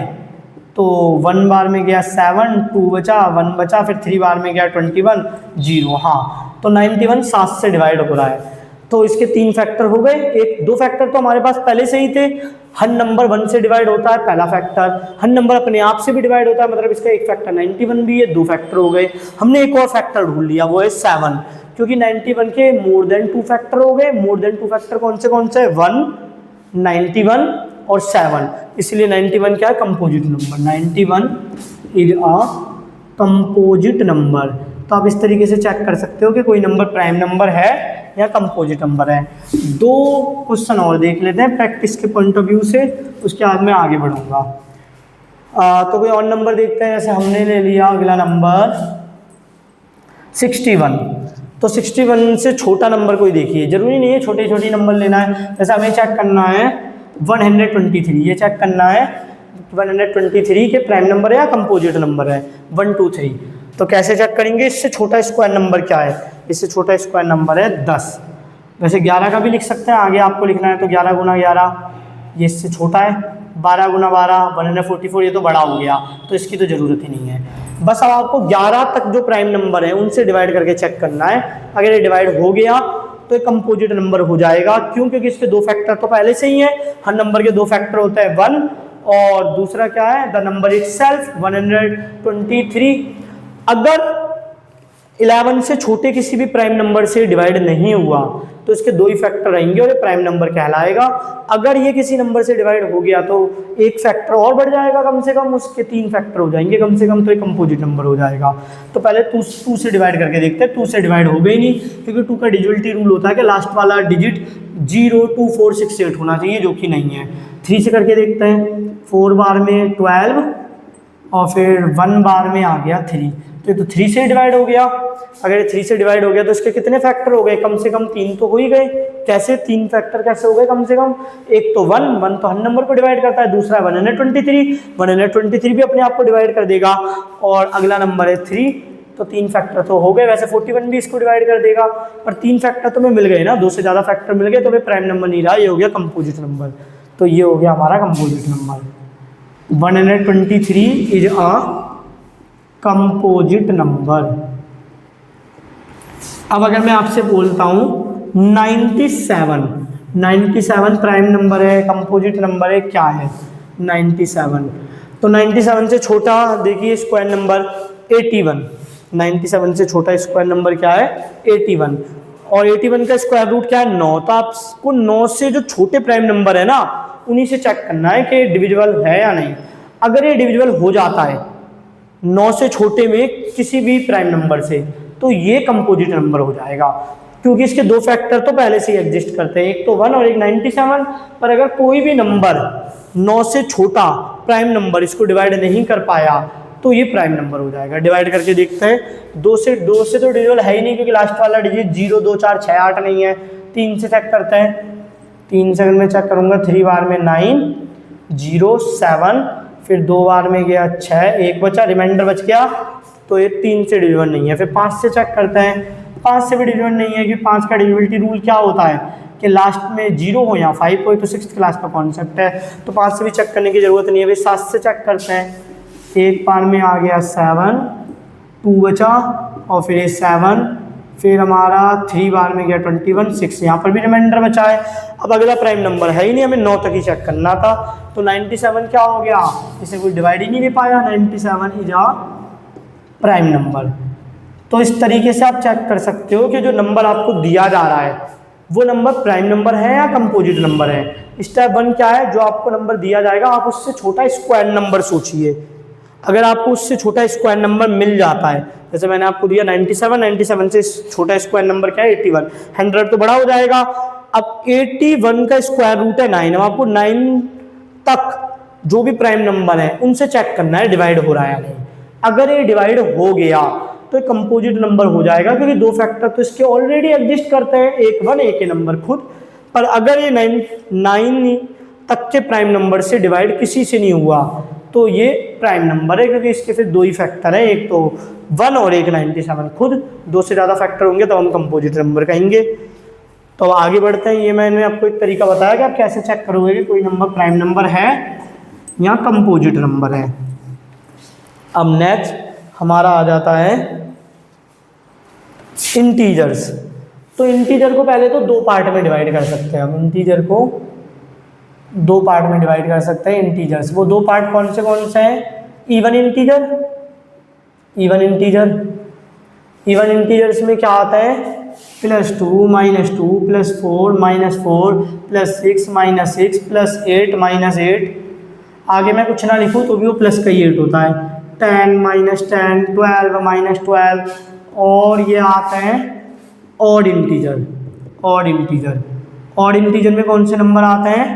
तो 1 बार में गया 7, 2 बचा, 1 बचा, फिर 3 बार में गया 21, 0। हाँ, तो 91 7 से डिवाइड हो रहा है, तो इसके 3 फैक्टर हो गए। 2 फैक्टर तो हमारे पास पहले से ही थे, हर नंबर 1 से डिवाइड होता है, पहला फैक्टर। हर नंबर अपने आप से भी डिवाइड होता है, मतलब इसका एक फैक्टर 91 भी है, 2 फैक्टर हो गए। हमने एक और फैक्टर ढूंढ लिया, वो है 7, क्योंकि 91 के मोर देन 2 फैक्टर हो गए। मोर देन 2 फैक्टर कौन से? 1 91 और 7, इसलिए 91 क्या है? Composite number. 91 is a composite number. तो आप इस तरीके से चेक कर सकते हो कि कोई नंबर प्राइम नंबर है या कंपोजिट नंबर है। 2 क्वेश्चन और देख लेते हैं प्रैक्टिस के पॉइंट ऑफ व्यू से, उसके बाद मैं आगे बढ़ूंगा। तो कोई और नंबर देखते हैं, जैसे हमने ले लिया अगला नंबर 61। तो 61 से छोटा नंबर कोई देखिए, जरूरी नहीं है छोटे छोटे नंबर लेना है। जैसे हमें चेक करना है 123, ये चेक करना है 123 के प्राइम नंबर है या कंपोजिट नंबर है, 1 2 3। तो कैसे चेक करेंगे? इससे छोटा स्क्वायर नंबर क्या है? इससे छोटा स्क्वायर नंबर है 10। वैसे 11 का भी लिख सकते हैं, आगे आपको लिखना है तो 11 गुना 11, ये इससे छोटा है। 12 गुना 12, 144, ये तो बड़ा हो गया, तो इसकी तो ज़रूरत ही नहीं है। बस अब आपको 11 तक जो प्राइम नंबर है उनसे डिवाइड करके चेक करना है। अगर ये डिवाइड हो गया तो एक कंपोजिट नंबर हो जाएगा। क्यों? क्योंकि इसके 2 फैक्टर तो पहले से ही है, हर नंबर के 2 फैक्टर होते हैं 1, और दूसरा क्या है? The number itself 123। अगर 11 से छोटे किसी भी प्राइम नंबर से डिवाइड नहीं हुआ तो इसके 2 ही फैक्टर रहेंगे और ये प्राइम नंबर कहलाएगा। अगर ये किसी नंबर से डिवाइड हो गया तो एक फैक्टर और बढ़ जाएगा, कम से कम उसके 3 फैक्टर हो जाएंगे कम से कम, तो एक कंपोजिट नंबर हो जाएगा। तो पहले 2 से डिवाइड करके देखते हैं। 2 से डिवाइड हो गई नहीं, क्योंकि 2 का डिविजिबिलिटी रूल होता है कि लास्ट वाला डिजिट 0 2 4 6 8 होना चाहिए, जो कि नहीं है। 3 से करके देखते हैं, 4 बार में 12 और फिर 1 बार में आ गया 3, तो 3 से डिवाइड हो गया। अगर 3 से डिवाइड हो गया तो इसके कितने फैक्टर हो गए? कम से कम 3 तो हो ही गए। कैसे 3 फैक्टर कैसे हो गए कम से कम? एक तो 1 तो हर नंबर को डिवाइड करता है, दूसरा 123 भी अपने आप को डिवाइड कर देगा, और अगला नंबर है 3, तो 3 फैक्टर तो हो गए। वैसे 41 भी इसको डिवाइड कर देगा, पर 3 फैक्टर तो मिल गए ना, 2 से ज़्यादा फैक्टर मिल गए, तो वे प्राइम नंबर नहीं रहा, ये हो गया कंपोजिट नंबर। तो ये हो गया हमारा composite number. 123 is a composite number. अब अगर मैं आपसे बोलता हूँ 97, 97 प्राइम नंबर है, कंपोजिट नंबर है, क्या है 97? तो 97 से छोटा देखिए स्क्वायर नंबर 81, 97 से छोटा स्क्वायर नंबर क्या है 81, और 81 का स्क्वायर रूट क्या है 9। तो आपको 9 से जो छोटे प्राइम नंबर है ना उन्हीं से चेक करना है कि डिविजिबल है या नहीं। अगर ये डिविजिबल हो जाता है 9 से छोटे में किसी भी प्राइम नंबर से, तो ये कंपोजिट नंबर हो जाएगा, क्योंकि इसके दो फैक्टर तो पहले से ही एग्जिस्ट करते हैं, एक तो 1 और एक 97। पर अगर कोई भी नंबर 9 से छोटा प्राइम नंबर इसको डिवाइड नहीं कर पाया तो ये प्राइम नंबर हो जाएगा। डिवाइड करके देखते हैं, 2 से तो डिविजिबल है ही नहीं, क्योंकि लास्ट वाला डिजिट 0 2 4 6 8 नहीं है। 3 से चेक करते हैं, 3 से अगर मैं चेक करूंगा 3 बार में 9 0 7, फिर 2 बार में गया 6, एक बचा, रिमाइंडर बच गया, तो ये 3 से डिविजिबल नहीं है। फिर 5 से चेक करते हैं, 5 से भी डिविजिबल नहीं है, क्योंकि 5 का डिविजिबिलिटी रूल क्या होता है कि लास्ट में 0 हो या 5 हो, तो 6th क्लास का कॉन्सेप्ट है, तो 5 से भी चेक करने की जरूरत नहीं है। फिर 7 से चेक करते हैं, एक बार में आ गया 7, 2 बचा, और फिर ये 7, फिर हमारा 3 बार में गया 21, 6, यहाँ पर भी रिमाइंडर बचा है। अब अगला प्राइम नंबर है ही नहीं, हमें 9 तक ही चेक करना था, तो 97 क्या हो गया, इसे कोई डिवाइड ही नहीं दे पाया, 97 इज आ प्राइम नंबर। तो इस तरीके से आप चेक कर सकते हो कि जो नंबर आपको दिया जा रहा है वो नंबर प्राइम नंबर है या कंपोजिट नंबर है। स्टेप 1 क्या है, जो आपको नंबर दिया जाएगा आप उससे छोटा स्क्वायर नंबर सोचिए। अगर आपको उससे छोटा स्क्वायर नंबर मिल जाता है, जैसे मैंने आपको दिया 97, 97 से छोटा स्क्वायर नंबर क्या है 81, 100 तो बड़ा हो जाएगा। अब 81 का स्क्वायर रूट है 9, अब आपको 9 तक जो भी प्राइम नंबर है उनसे चेक करना है डिवाइड हो रहा है या नहीं। अगर ये डिवाइड हो गया तो कंपोजिट नंबर हो जाएगा, क्योंकि दो फैक्टर तो इसके ऑलरेडी एग्जिस्ट करते हैं, एक 1 एक ये नंबर खुद। पर अगर ये 9 तक के प्राइम नंबर से डिवाइड किसी से नहीं हुआ तो ये प्राइम नंबर है, क्योंकि इसके फिर 2 ही फैक्टर है, एक तो 1 और एक 97 खुद। 2 से ज़्यादा फैक्टर होंगे तो हम कंपोजिट नंबर कहेंगे। तो अब आगे बढ़ते हैं, ये मैंने आपको एक तरीका बताया कि आप कैसे चेक करोगे कि कोई नंबर प्राइम नंबर है या कंपोजिट नंबर है। अब नेक्स्ट हमारा आ जाता है इंटीजर्स। तो इंटीजर को पहले तो 2 पार्ट में डिवाइड कर सकते हैं हम, इंटीजर को 2 पार्ट में डिवाइड कर सकते हैं इंटीजर्स। वो 2 पार्ट कौन से हैं, इवन इंटीजर, इवन इंटीजर्स में क्या आता है +2 -2 +4 -4 +6 -6 +8 -8। आगे मैं कुछ ना लिखूँ तो भी वो प्लस का ही 8 होता है, 10 -10 12 -12। और ये आता है ऑड इंटीजर। ऑड इंटीजर में कौन से नंबर आते हैं,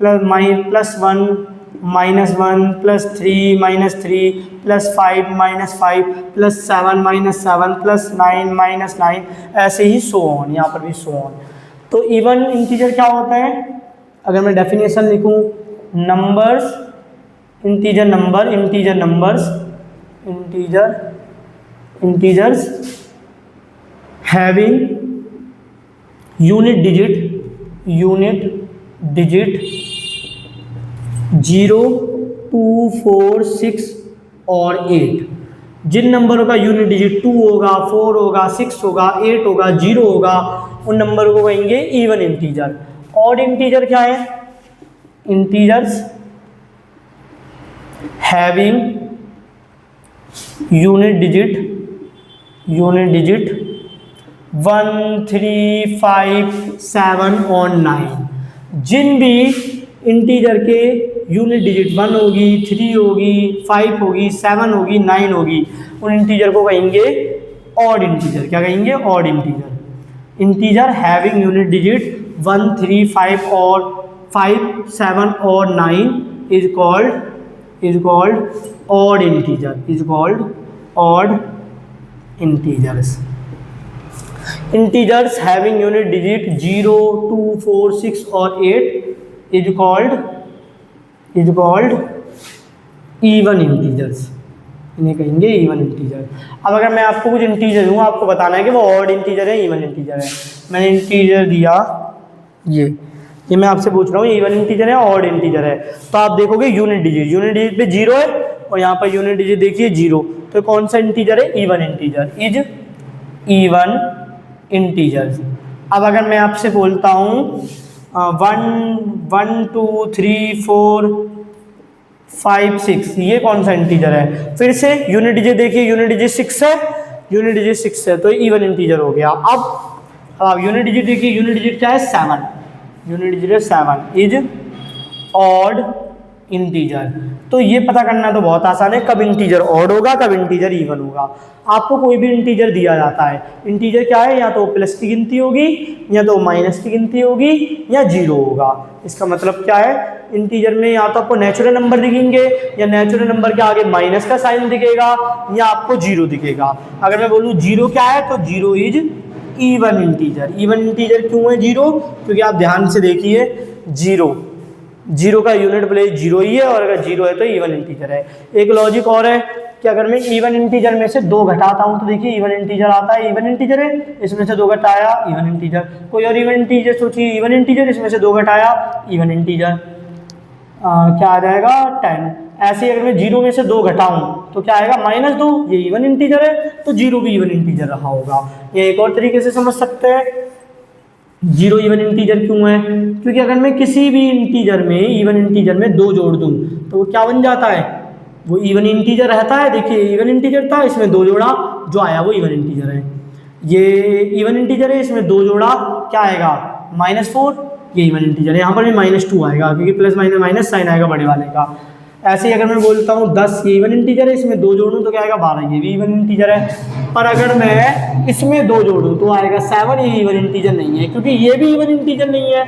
+1 -1 +3 -3 +5 -5 +7 -7 +9 -9, ऐसे ही सो ऑन, यहाँ पर भी सो ऑन। तो इवन इंटीजर क्या होता है, अगर मैं डेफिनेशन लिखूँ, numbers integers having unit digit 0 2 4 6 और 8। जिन नंबरों का यूनिट डिजिट 2 होगा, 4 होगा, 6 होगा, 8 होगा, 0 होगा, उन नंबरों को कहेंगे इवन इंटीजर। ऑड इंटीजर क्या है, इंटीजर्स हैविंग यूनिट डिजिट 1 3 5 7 और 9। जिन भी इंटीजर के यूनिट डिजिट 1 होगी, 3 होगी, 5 होगी, 7 होगी, 9 होगी, उन इंटीजर को कहेंगे ऑड इंटीजर। क्या कहेंगे, odd integer. Integer having unit digit 1 3 5 और 5 7 और 9 is called odd integers. Integers having unit digit 0 2 4 6 और 8 इज कॉल्ड इवन इंटीजर्स, इन्हें कहेंगे इवन इंटीजर। अब अगर मैं आपको कुछ इंटीजर दूँ, आपको बताना है कि वो ऑड इंटीजर है इवन इंटीजर है। मैंने इंटीजर दिया ये मैं आपसे पूछ रहा हूँ इवन इंटीजर है ऑड इंटीजर है। तो आप देखोगे यूनिट डिजिट पे 0 है और यहाँ पर यूनिट डिजिट देखिए 0, तो कौन सा इंटीजर है, even integer. Is even integers. अब अगर मैं आपसे बोलता हूँ 1 2 3 4 5 6, ये कौन सा इंटीजर है? फिर से यूनिट डिजिट देखिए, यूनिट डिजिट 6 है, यूनिट डिजिट 6 है, तो इवन इंटीजर हो गया। अब आप यूनिट डिजिट देखिए, यूनिट डिजिट क्या है? 7, यूनिट डिजिट है 7 इज ऑड इंटीजर। तो ये पता करना तो बहुत आसान है, कब इंटीजर ऑड होगा, कब इंटीजर इवन होगा। आपको कोई भी इंटीजर दिया जाता है, इंटीजर क्या है? या तो प्लस की गिनती होगी, या तो माइनस की गिनती होगी, या जीरो होगा। इसका मतलब क्या है? इंटीजर में या तो आपको नेचुरल नंबर दिखेंगे, या नेचुरल नंबर के आगे माइनस का साइन दिखेगा, या आपको जीरो दिखेगा। अगर मैं बोलूँ जीरो क्या है, तो zero is even integer. Even integer क्यों है जीरो? क्योंकि आप ध्यान से देखिए, जीरो का यूनिट प्लेस जीरो ही है, और अगर जीरो है तो इवन इंटीजर है। एक लॉजिक और है कि अगर मैं इवन इंटीजर में से 2 घटाता हूं तो देखिए इवन इंटीजर आता है, इवन इंटीजर है, इसमें से 2 घटाया इवन इंटीजर। कोई और इवन इंटीजर सोचिए, इवन इंटीजर, इसमें से 2 घटाया इवन इंटीजर, क्या आ जाएगा? 10। ऐसे ही अगर मैं जीरो में से 2 घटाऊं तो क्या आएगा? -2। ये इवन इंटीजर है तो जीरो भी इवन इंटीजर रहा होगा। ये एक और तरीके से समझ सकते हैं जीरो इवन इंटीजर क्यों है, क्योंकि अगर मैं किसी भी इंटीजर में, इवन इंटीजर में 2 जोड़ दूं तो वो क्या बन जाता है? वो इवन इंटीजर रहता है। देखिए इवन इंटीजर था, इसमें 2 जोड़ा, जो आया वो इवन इंटीजर है। ये इवन इंटीजर है, इसमें 2 जोड़ा, क्या आएगा? -4, ये इवन इंटीजर है। यहाँ पर भी -2 आएगा, क्योंकि प्लस माइनस माइनस साइन आएगा बड़े वाले का। ऐसे ही अगर मैं बोलता हूँ 10, ये इवन इंटीजर है, इसमें 2 जोड़ूँ तो क्या आएगा? 12, ये भी इवन इंटीजर है। पर अगर मैं इसमें 2 जोड़ूँ तो आएगा 7, ये इवन इंटीजर नहीं है, क्योंकि ये भी इवन इंटीजर नहीं है।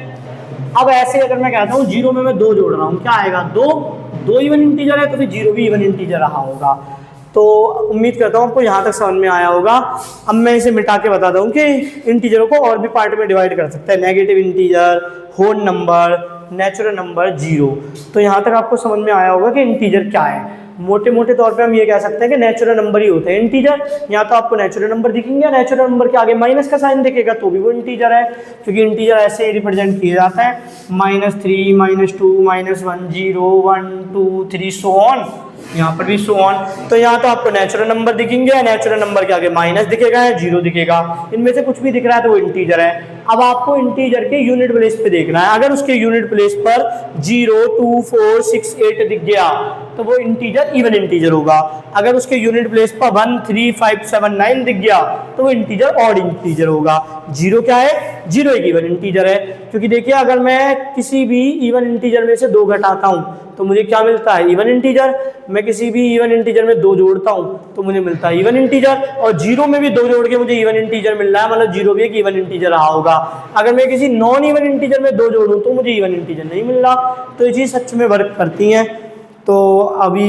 अब ऐसे अगर मैं कहता हूँ जीरो में मैं 2 जोड़ रहा हूँ, क्या आएगा? 2 इवन इंटीजर है, तो फिर जीरो भी इवन इंटीजर रहा होगा। तो उम्मीद करता हूँ आपको यहाँ तक समझ में आया होगा। अब मैं इसे मिटा के बताता हूँ कि इंटीजरों को और भी पार्ट में डिवाइड कर सकते हैं, negative integer, whole number, natural number, zero. तो यहाँ तक आपको समझ में आया होगा कि इंटीजर क्या है। मोटे मोटे तौर पे हम ये कह सकते हैं कि नेचुरल नंबर ही होते हैं इंटीजर। या तो आपको नेचुरल नंबर दिखेंगे, या नेचुरल नंबर के आगे माइनस का साइन दिखेगा तो भी वो इंटीजर है, क्योंकि इंटीजर ऐसे रिप्रेजेंट किया जाता है -3 -2 -1 0 1 2 3 सो ऑन। यहाँ पर भी सो ऑन। तो यहाँ तो आपको नेचुरल नंबर दिखेंगे, या नेचुरल नंबर के आगे माइनस दिखेगा, या जीरो दिखेगा। इनमें से कुछ भी दिख रहा है तो वो इंटीजर है। अब आपको इंटीजर के यूनिट प्लेस पे देखना है। अगर उसके यूनिट प्लेस पर 0 2 4 6 8 दिख गया तो वो इंटीजर इवन इंटीजर होगा। अगर उसके यूनिट प्लेस पर 1 3 5 7 9 दिख गया तो वो इंटीजर ऑड इंटीजर होगा। जीरो क्या है? जीरो एक इवन इंटीजर है, क्योंकि देखिए अगर मैं किसी भी इवन इंटीजर में से 2 घटाता हूँ तो मुझे क्या मिलता है? Even integer. मैं किसी भी इवन इंटीजर में 2 जोड़ता हूँ तो मुझे मिलता है इवन इंटीजर, और जीरो में भी 2 जोड़ के मुझे इवन इंटीजर मिल रहा है, मतलब जीरो भी एक इवन इंटीजर रहा होगा। अगर मैं किसी नॉन इवन इंटीजर में 2 जोड़ूं तो मुझे इवन इंटीजर नहीं मिल रहा। तो ये चीज़ सच में वर्क करती हैं। तो अभी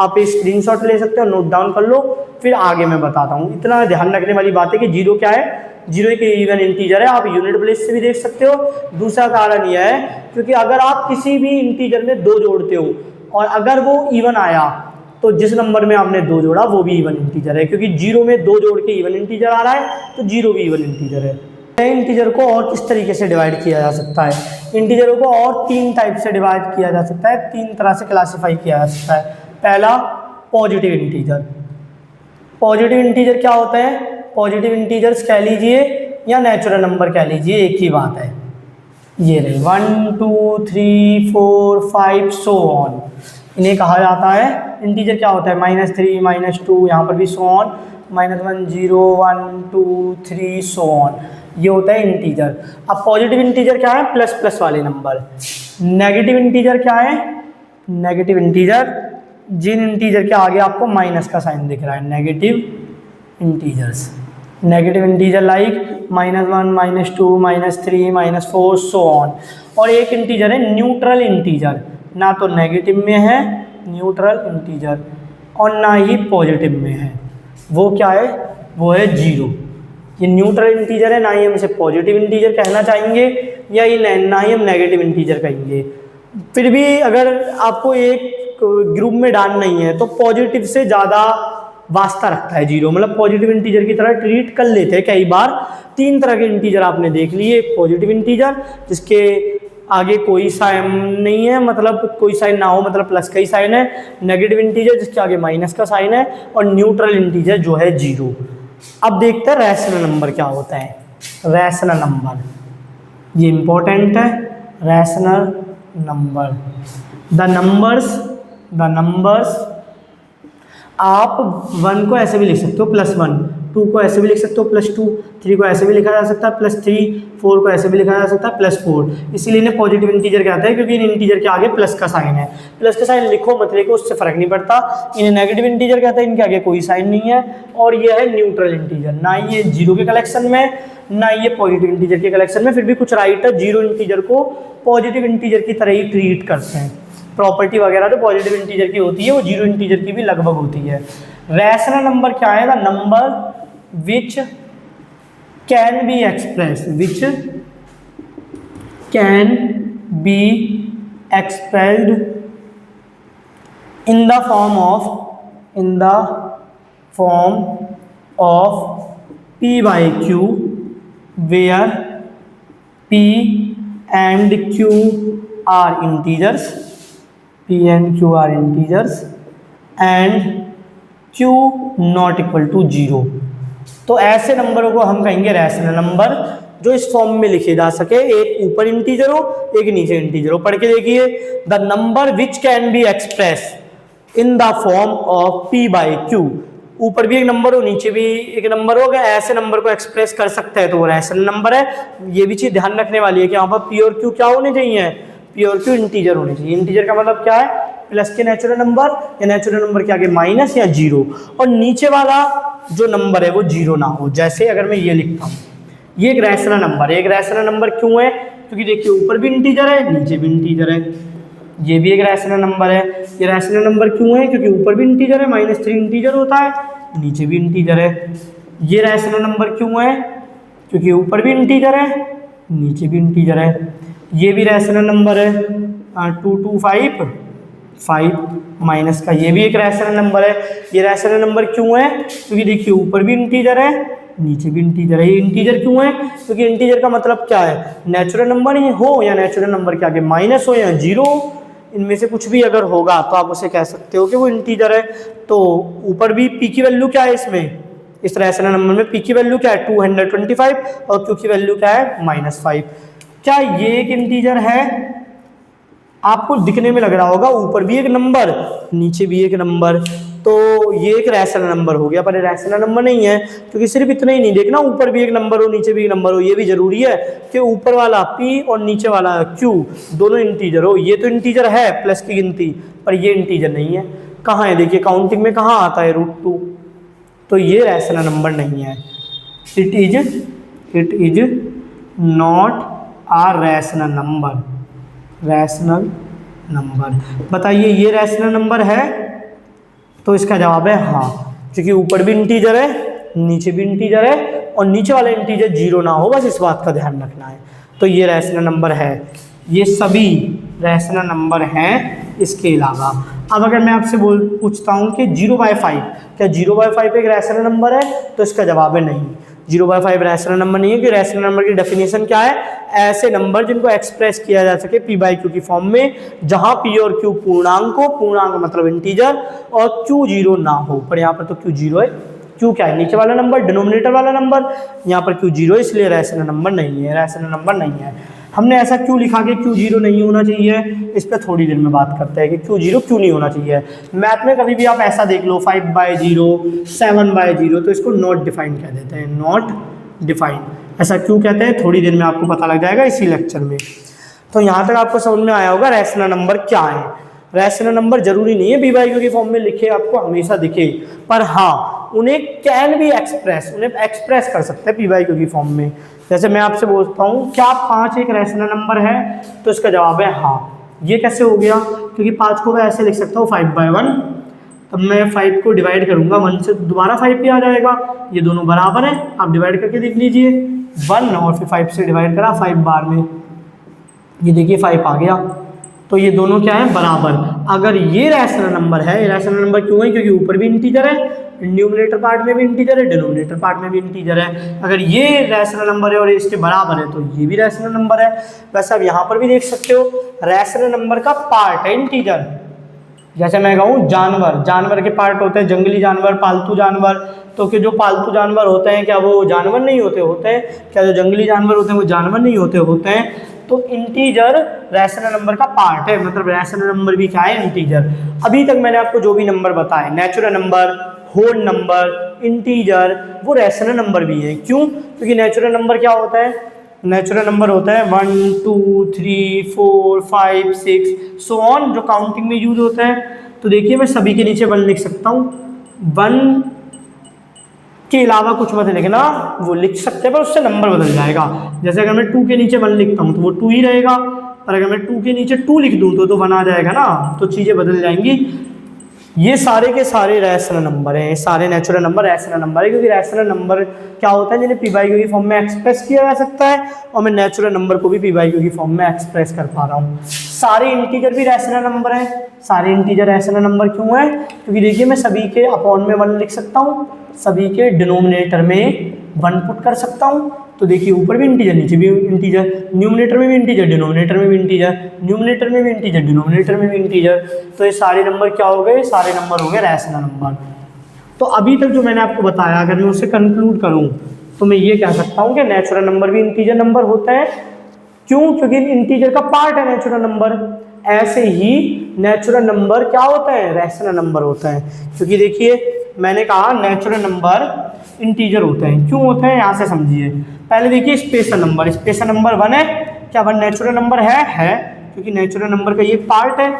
आप एक स्क्रीनशॉट ले सकते हो, नोट डाउन कर लो, फिर आगे मैं बताता हूँ। इतना ध्यान रखने वाली बात है कि जीरो क्या है? जीरो एक इवन इंटीजर है। आप यूनिट प्लेस से भी देख सकते हो। दूसरा कारण यह है क्योंकि अगर आप किसी भी इंटीजर में 2 जोड़ते हो और अगर वो इवन आया तो जिस नंबर में आपने 2 जोड़ा वो भी इवन इंटीजर है, क्योंकि जीरो में 2 जोड़ के इवन इंटीजर आ रहा है तो जीरो भी इवन इंटीजर है। इंटीजर को और किस तरीके से डिवाइड किया जा सकता है? इंटीजरों को और 3 टाइप से डिवाइड किया जा सकता है, 3 तरह से क्लासिफाई किया जा सकता है। पहला पॉजिटिव इंटीजर। पॉजिटिव इंटीजर क्या होता है? पॉजिटिव इंटीजर्स कह लीजिए या नेचुरल नंबर कह लीजिए, एक ही बात है। ये रहे 1 2 3 4 5 सो ऑन, इन्हें कहा जाता है इंटीजर। क्या होता है? -3 -2, यहाँ पर भी सो ऑन, -1 0 1 2 3 सो ऑन, ये होता है इंटीजर। अब पॉजिटिव इंटीजर क्या है? प्लस प्लस वाले नंबर। नेगेटिव इंटीजर क्या है? नेगेटिव इंटीजर जिन इंटीजर के आगे आपको माइनस का साइन दिख रहा है, negative integers. Negative integer like -1 -2 -3 -4 so on. और एक इंटीजर है न्यूट्रल इंटीजर, ना तो नेगेटिव में है न्यूट्रल इंटीजर और ना ही पॉजिटिव में है। वो क्या है? वो है जीरो। ये न्यूट्रल इंटीजर है, ना ही हम इसे पॉजिटिव इंटीजर कहना चाहेंगे या ये ना ही हम नेगेटिव इंटीजर कहेंगे। फिर भी अगर आपको एक ग्रुप में डालना ही है तो पॉजिटिव से ज़्यादा वास्ता रखता है जीरो, मतलब पॉजिटिव इंटीजर की तरह ट्रीट कर लेते हैं कई बार। 3 तरह के इंटीजर आपने देख लिए। एक पॉजिटिव इंटीजर जिसके आगे कोई साइन नहीं है, मतलब कोई साइन ना हो, मतलब प्लस का ही साइन है। नेगेटिव इंटीजर जिसके आगे माइनस का साइन है, और न्यूट्रल इंटीजर जो है जीरो। अब देखते हैं रैशनल नंबर क्या होता है। रैशनल नंबर, ये इंपॉर्टेंट है। रैशनल नंबर, द नंबर्स आप 1 को ऐसे भी लिख सकते हो +1, 2 को ऐसे भी लिख सकते हो +2, 3 को ऐसे भी लिखा जा सकता है +3, 4 को ऐसे भी लिखा जा सकता है +4। इसीलिए इन्हें पॉजिटिव इंटीजर कहते हैं, क्योंकि इन इंटीजर के आगे प्लस का साइन है। प्लस का साइन लिखो मत लिखो उससे फर्क नहीं पड़ता। इन्हें नेगेटिव इंटीजर कहते हैं, इनके आगे कोई साइन नहीं है। और ये है न्यूट्रल इंटीजर, ना ये जीरो के कलेक्शन में ना ये पॉजिटिव इंटीजर के कलेक्शन में। फिर भी कुछ राइटर जीरो इंटीजर को पॉजिटिव इंटीजर की तरह ही ट्रीट करते हैं। प्रॉपर्टी वगैरह तो पॉजिटिव इंटीजर की होती है, वो जीरो इंटीजर की भी लगभग होती है। रैशनल नंबर क्या है? The number which can be express, which can be expressed in the form of p/q where p and q are integers, p and q are integers and q not equal to 0। तो ऐसे नंबरों को हम कहेंगे रैशनल नंबर, जो इस फॉर्म में लिखे जा सके, एक ऊपर इंटीजर हो एक नीचे इंटीजर हो। पढ़ के देखिए, the number which can be express in the form of p/q, ऊपर भी एक नंबर हो नीचे भी एक नंबर हो, अगर ऐसे नंबर को एक्सप्रेस कर सकता है तो वो रैशनल नंबर है। ये भी चीज ध्यान रखने वाली है कि यहाँ पर p और q क्या होने चाहिए? p और q इंटीजर होने चाहिए। इंटीजर का मतलब क्या है? प्लस के नेचुरल नंबर या नेचुरल नंबर के आगे माइनस या जीरो, और नीचे वाला जो नंबर है वो जीरो ना हो। जैसे अगर मैं ये लिखता हूँ, ये एक रैशनल नंबर है। एक रैशनल नंबर क्यों है? क्योंकि देखिए ऊपर भी इंटीजर है नीचे भी इंटीजर है। ये भी एक रैशनल नंबर है। ये रैशनल नंबर क्यों है? क्योंकि ऊपर भी इंटीजर है, -3 इंटीजर होता है, नीचे भी इंटीजर है। ये रैशनल नंबर क्यों है? क्योंकि ऊपर भी इंटीजर है नीचे भी इंटीजर है। ये भी रैशनल नंबर है 2 2 5 5 माइनस का, ये भी एक रैशनल नंबर है। ये रैशनल नंबर क्यों है? क्योंकि देखिए ऊपर भी इंटीजर है नीचे भी इंटीजर है। ये इंटीजर क्यों है? क्योंकि इंटीजर का मतलब क्या है? नेचुरल नंबर ही हो या नेचुरल नंबर के आगे माइनस हो या जीरो, इनमें से कुछ भी अगर होगा तो आप उसे कह सकते हो कि वो इंटीजर है। तो ऊपर भी p की वैल्यू क्या है इसमें, इस रैशनल नंबर में p की वैल्यू क्या है? 225, और q की वैल्यू क्या है? -5। क्या ये एक इंटीजर है? आपको दिखने में लग रहा होगा ऊपर भी एक नंबर नीचे भी एक नंबर, तो ये एक रैशनल नंबर हो गया, पर रैशनल नंबर नहीं है। क्योंकि सिर्फ इतना ही नहीं देखना, ऊपर भी एक नंबर हो नीचे भी एक नंबर हो, ये भी जरूरी है कि ऊपर वाला p और नीचे वाला q दोनों इंटीजर हो। ये तो इंटीजर है प्लस की गिनती, पर ये इंटीजर नहीं है। कहाँ है? देखिए काउंटिंग में कहाँ आता है? √2। तो ये रैशनल नंबर नहीं है। It is not a rational number. Rational number, बताइए ये रैशनल नंबर है? तो इसका जवाब है हाँ, क्योंकि ऊपर भी इंटीजर है नीचे भी इंटीजर है, और नीचे वाला इंटीजर जीरो ना हो, बस इस बात का ध्यान रखना है। तो ये रैशनल नंबर है। ये सभी रैशनल नंबर हैं इसके अलावा। अब अगर मैं आपसे पूछता हूँ कि 0/5, क्या 0/5 एक रैशनल नंबर है? तो इसका जवाब है नहीं, 0/5 रैशनल नंबर नहीं है। कि रैशनल नंबर की डेफिनेशन क्या है? ऐसे नंबर जिनको एक्सप्रेस किया जा सके p/q की फॉर्म में, जहां p और q पूर्णांक हो, पूर्णांक मतलब इंटीजर, और q जीरो ना हो। पर यहाँ पर तो q जीरो है। q क्या है? नीचे वाला नंबर, डिनोमिनेटर वाला नंबर। यहाँ पर q जीरो, इसलिए रैशनल नंबर नहीं है, रैशनल नंबर नहीं है। हमने ऐसा क्यों लिखा कि q जीरो नहीं होना चाहिए? इस पर थोड़ी देर में बात करते हैं कि q जीरो क्यों नहीं होना चाहिए। मैथ में कभी भी आप ऐसा देख लो 5/0 7/0, तो इसको नॉट डिफाइंड कह देते हैं, नॉट डिफाइंड। ऐसा क्यों कहते हैं थोड़ी देर में आपको पता लग जाएगा इसी लेक्चर में। तो यहाँ तक आपको समझ में आया होगा रैशनल नंबर क्या है। रैशनल नंबर जरूरी नहीं है p/q की फॉर्म में लिखे आपको हमेशा दिखे, पर हाँ उन्हें कैन भी एक्सप्रेस, उन्हें एक्सप्रेस कर सकते हैं p/q की फॉर्म में। जैसे मैं आपसे बोलता हूँ क्या 5 एक रैशनल नंबर है? तो इसका जवाब है हाँ। ये कैसे हो गया? क्योंकि 5 को मैं ऐसे लिख सकता हूँ 5/1, तब मैं 5 को डिवाइड करूंगा 1 से, दोबारा 5 पे आ जाएगा। ये दोनों बराबर है, आप डिवाइड करके देख लीजिए 1, और फिर 5 से डिवाइड करा 5 बार में, ये देखिए 5 आ गया। तो ये दोनों क्या है? बराबर। अगर ये रैशनल नंबर है, रैशनल नंबर क्यों है? क्योंकि ऊपर भी इंटीजर है, न्यूमरेटर पार्ट में भी इंटीजर है, डिनोमिनेटर पार्ट में भी इंटीजर है। अगर ये रैशनल नंबर है और इसके बराबर है, तो ये भी रैशनल नंबर है। वैसे आप यहाँ पर भी देख सकते हो रैशनल नंबर का पार्ट है इंटीजर, जैसे मैं कहूँ जानवर, जानवर के पार्ट होते हैं जंगली जानवर, पालतू जानवर। तो कि जो पालतू जानवर होते हैं क्या वो जानवर नहीं होते, होते हैं। क्या जो जंगली जानवर होते हैं वो जानवर नहीं होते, होते हैं। तो इंटीजर रैशनल नंबर का पार्ट है, मतलब रैशनल नंबर भी क्या है, इंटीजर। अभी तक मैंने आपको जो भी नंबर बताए, natural number, whole number, integer, वो रैशनल नंबर भी है। क्यों? क्योंकि नेचुरल नंबर क्या होता है, नेचुरल नंबर होता है 1 2 3 4 5 6 सो ऑन, जो काउंटिंग में यूज होता है। तो देखिए मैं सभी के नीचे 1 लिख सकता हूँ, 1 के अलावा कुछ मत लिखना, वो लिख सकते हैं पर उससे नंबर बदल जाएगा। जैसे अगर मैं 2 के नीचे 1 लिखता हूँ तो वो 2 ही रहेगा, पर अगर मैं 2 के नीचे 2 लिख दूँ तो 1 आ जाएगा ना, तो चीज़ें बदल जाएंगी। ये सारे के सारे रैशनल नंबर हैं, सारे नेचुरल नंबर रैशनल नंबर है, क्योंकि रैशनल नंबर क्या होता है, जिन्हें पी बाई क्यू की फॉर्म में एक्सप्रेस किया जा सकता है, और मैं नेचुरल नंबर को भी पी बाई क्यू की फॉर्म में एक्सप्रेस कर पा रहा हूँ। सारे इंटीजर भी रैशनल नंबर हैं। सारे इंटीजर रैशनल नंबर क्यों है? क्योंकि देखिए मैं सभी के अपॉन में 1 लिख सकता हूँ, सभी के डिनोमिनेटर में 1 पुट कर सकता हूँ। तो देखिए ऊपर भी इंटीजर, नीचे भी इंटीजर, न्यूमिनेटर में भी इंटीजर, डिनोमिनेटर में भी इंटीजर, न्यूमिनेटर में भी इंटीजर, डिनोमिनेटर में भी इंटीजर। तो ये सारे नंबर क्या हो गए, सारे नंबर हो गए रैशनल नंबर। तो अभी तक जो मैंने आपको बताया, अगर मैं उसे कंक्लूड करूँ तो मैं ये कह सकता हूँ कि नेचुरल नंबर भी इंटीजर नंबर होता है। क्यों? क्योंकि इंटीजर का पार्ट है नेचुरल नंबर। ऐसे ही नेचुरल नंबर क्या होता है, रैशनल नंबर होता है। क्योंकि देखिए मैंने कहा नेचुरल नंबर इंटीजर होते हैं। क्यों होते हैं, यहाँ से समझिए। पहले देखिए स्पेशल नंबर, स्पेशल नंबर 1 है। क्या 1 नेचुरल नंबर है, क्योंकि नेचुरल नंबर का ये पार्ट है।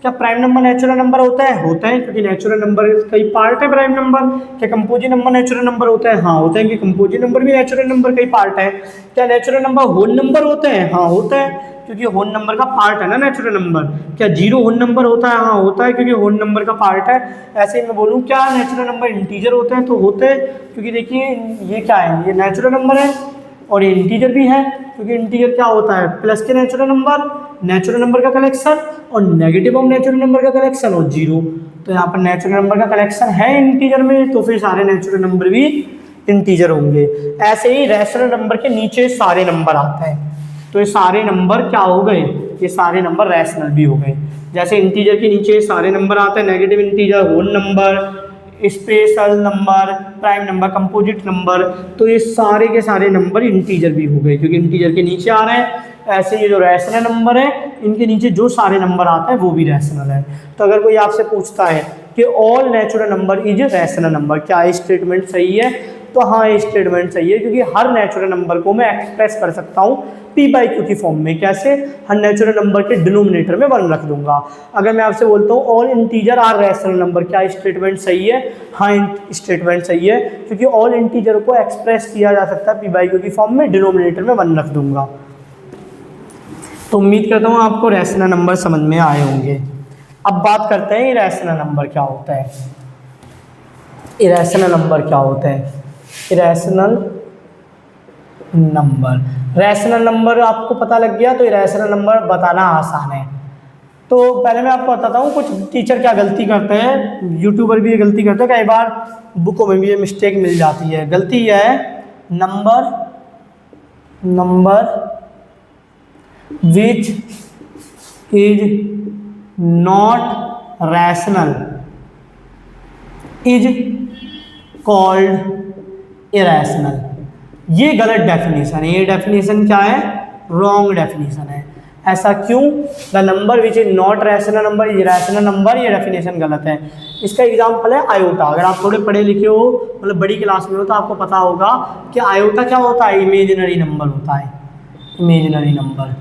क्या प्राइम नंबर नेचुरल नंबर होता है, होता है, क्योंकि नेचुरल नंबर का ही पार्ट है प्राइम नंबर। क्या कंपोजिट नंबर नेचुरल नंबर होता है, हाँ होता है, क्योंकि कंपोजिट नंबर भी नेचुरल नंबर का ही पार्ट है। क्या नेचुरल नंबर होल नंबर होते हैं, हाँ होता है, क्योंकि होल नंबर का पार्ट है ना नेचुरल नंबर। क्या 0 होल नंबर होता है, हाँ होता है, क्योंकि होल नंबर का पार्ट है। ऐसे ही मैं बोलूँ क्या नेचुरल नंबर इंटीजर होते हैं, तो होते हैं, क्योंकि देखिए ये क्या है, ये नेचुरल नंबर है और ये इंटीजर भी है। क्योंकि इंटीजर क्या होता है, प्लस के नेचुरल नंबर का कलेक्शन, और नेगेटिव ऑफ नेचुरल नंबर का कलेक्शन, और 0। तो यहाँ पर नेचुरल नंबर का कलेक्शन है इंटीजर में, तो फिर सारे नेचुरल नंबर भी इंटीजर होंगे। ऐसे ही रैशनल नंबर के नीचे सारे नंबर आते हैं, तो ये सारे नंबर क्या हो गए, ये सारे नंबर रैशनल भी हो गए। जैसे इंटीजर के नीचे सारे नंबर आते हैं, negative integer, whole number, special number, prime number, composite number, तो ये सारे के सारे नंबर इंटीजर भी हो गए, क्योंकि इंटीजर के नीचे आ रहे हैं। ऐसे ये जो रैशनल नंबर है, इनके नीचे जो सारे नंबर आते हैं वो भी रैशनल है। तो अगर कोई आपसे पूछता है कि all natural number is rational number, क्या ये स्टेटमेंट सही है? तो हाँ ये स्टेटमेंट सही है, क्योंकि हर नेचुरल नंबर को मैं एक्सप्रेस कर सकता हूँ पी बाई क्यू की फॉर्म में। कैसे? हर नेचुरल नंबर के डिनोमिनेटर में 1 रख दूंगा। अगर मैं आपसे बोलता हूँ all integer are rational number, क्या स्टेटमेंट सही है? हाँ स्टेटमेंट सही है, क्योंकि ऑल इंटीजर को एक्सप्रेस किया जा सकता है पी बाई क्यू की फॉर्म में, डिनोमिनेटर में 1 रख दूंगा। तो उम्मीद करता हूँ आपको रैशनल नंबर समझ में आए होंगे। अब बात करते हैं इरैशनल नंबर क्या होता है। इरैशनल नंबर क्या होता है? इरैशनल नंबर, रैशनल नंबर आपको पता लग गया, तो इरैशनल नंबर बताना आसान है। तो पहले मैं आपको बताता हूँ कुछ टीचर क्या गलती करते हैं, यूट्यूबर भी ये गलती करते हैं, कई बार बुकों में भी ये मिस्टेक मिल जाती है। गलती यह है, number which is not rational is called irrational. ये गलत डेफिनेशन है। ये डेफिनेशन क्या है? रॉन्ग डेफिनेशन है। ऐसा क्यों? The number which is not rational number is rational number, ये डेफिनेशन गलत है। इसका एग्जांपल है आयोटा। अगर आप थोड़े पढ़े लिखे हो, मतलब बड़ी क्लास में हो, तो आपको पता होगा कि आयोटा क्या होता है, इमेजिनरी नंबर होता है, इमेजिनरी नंबर।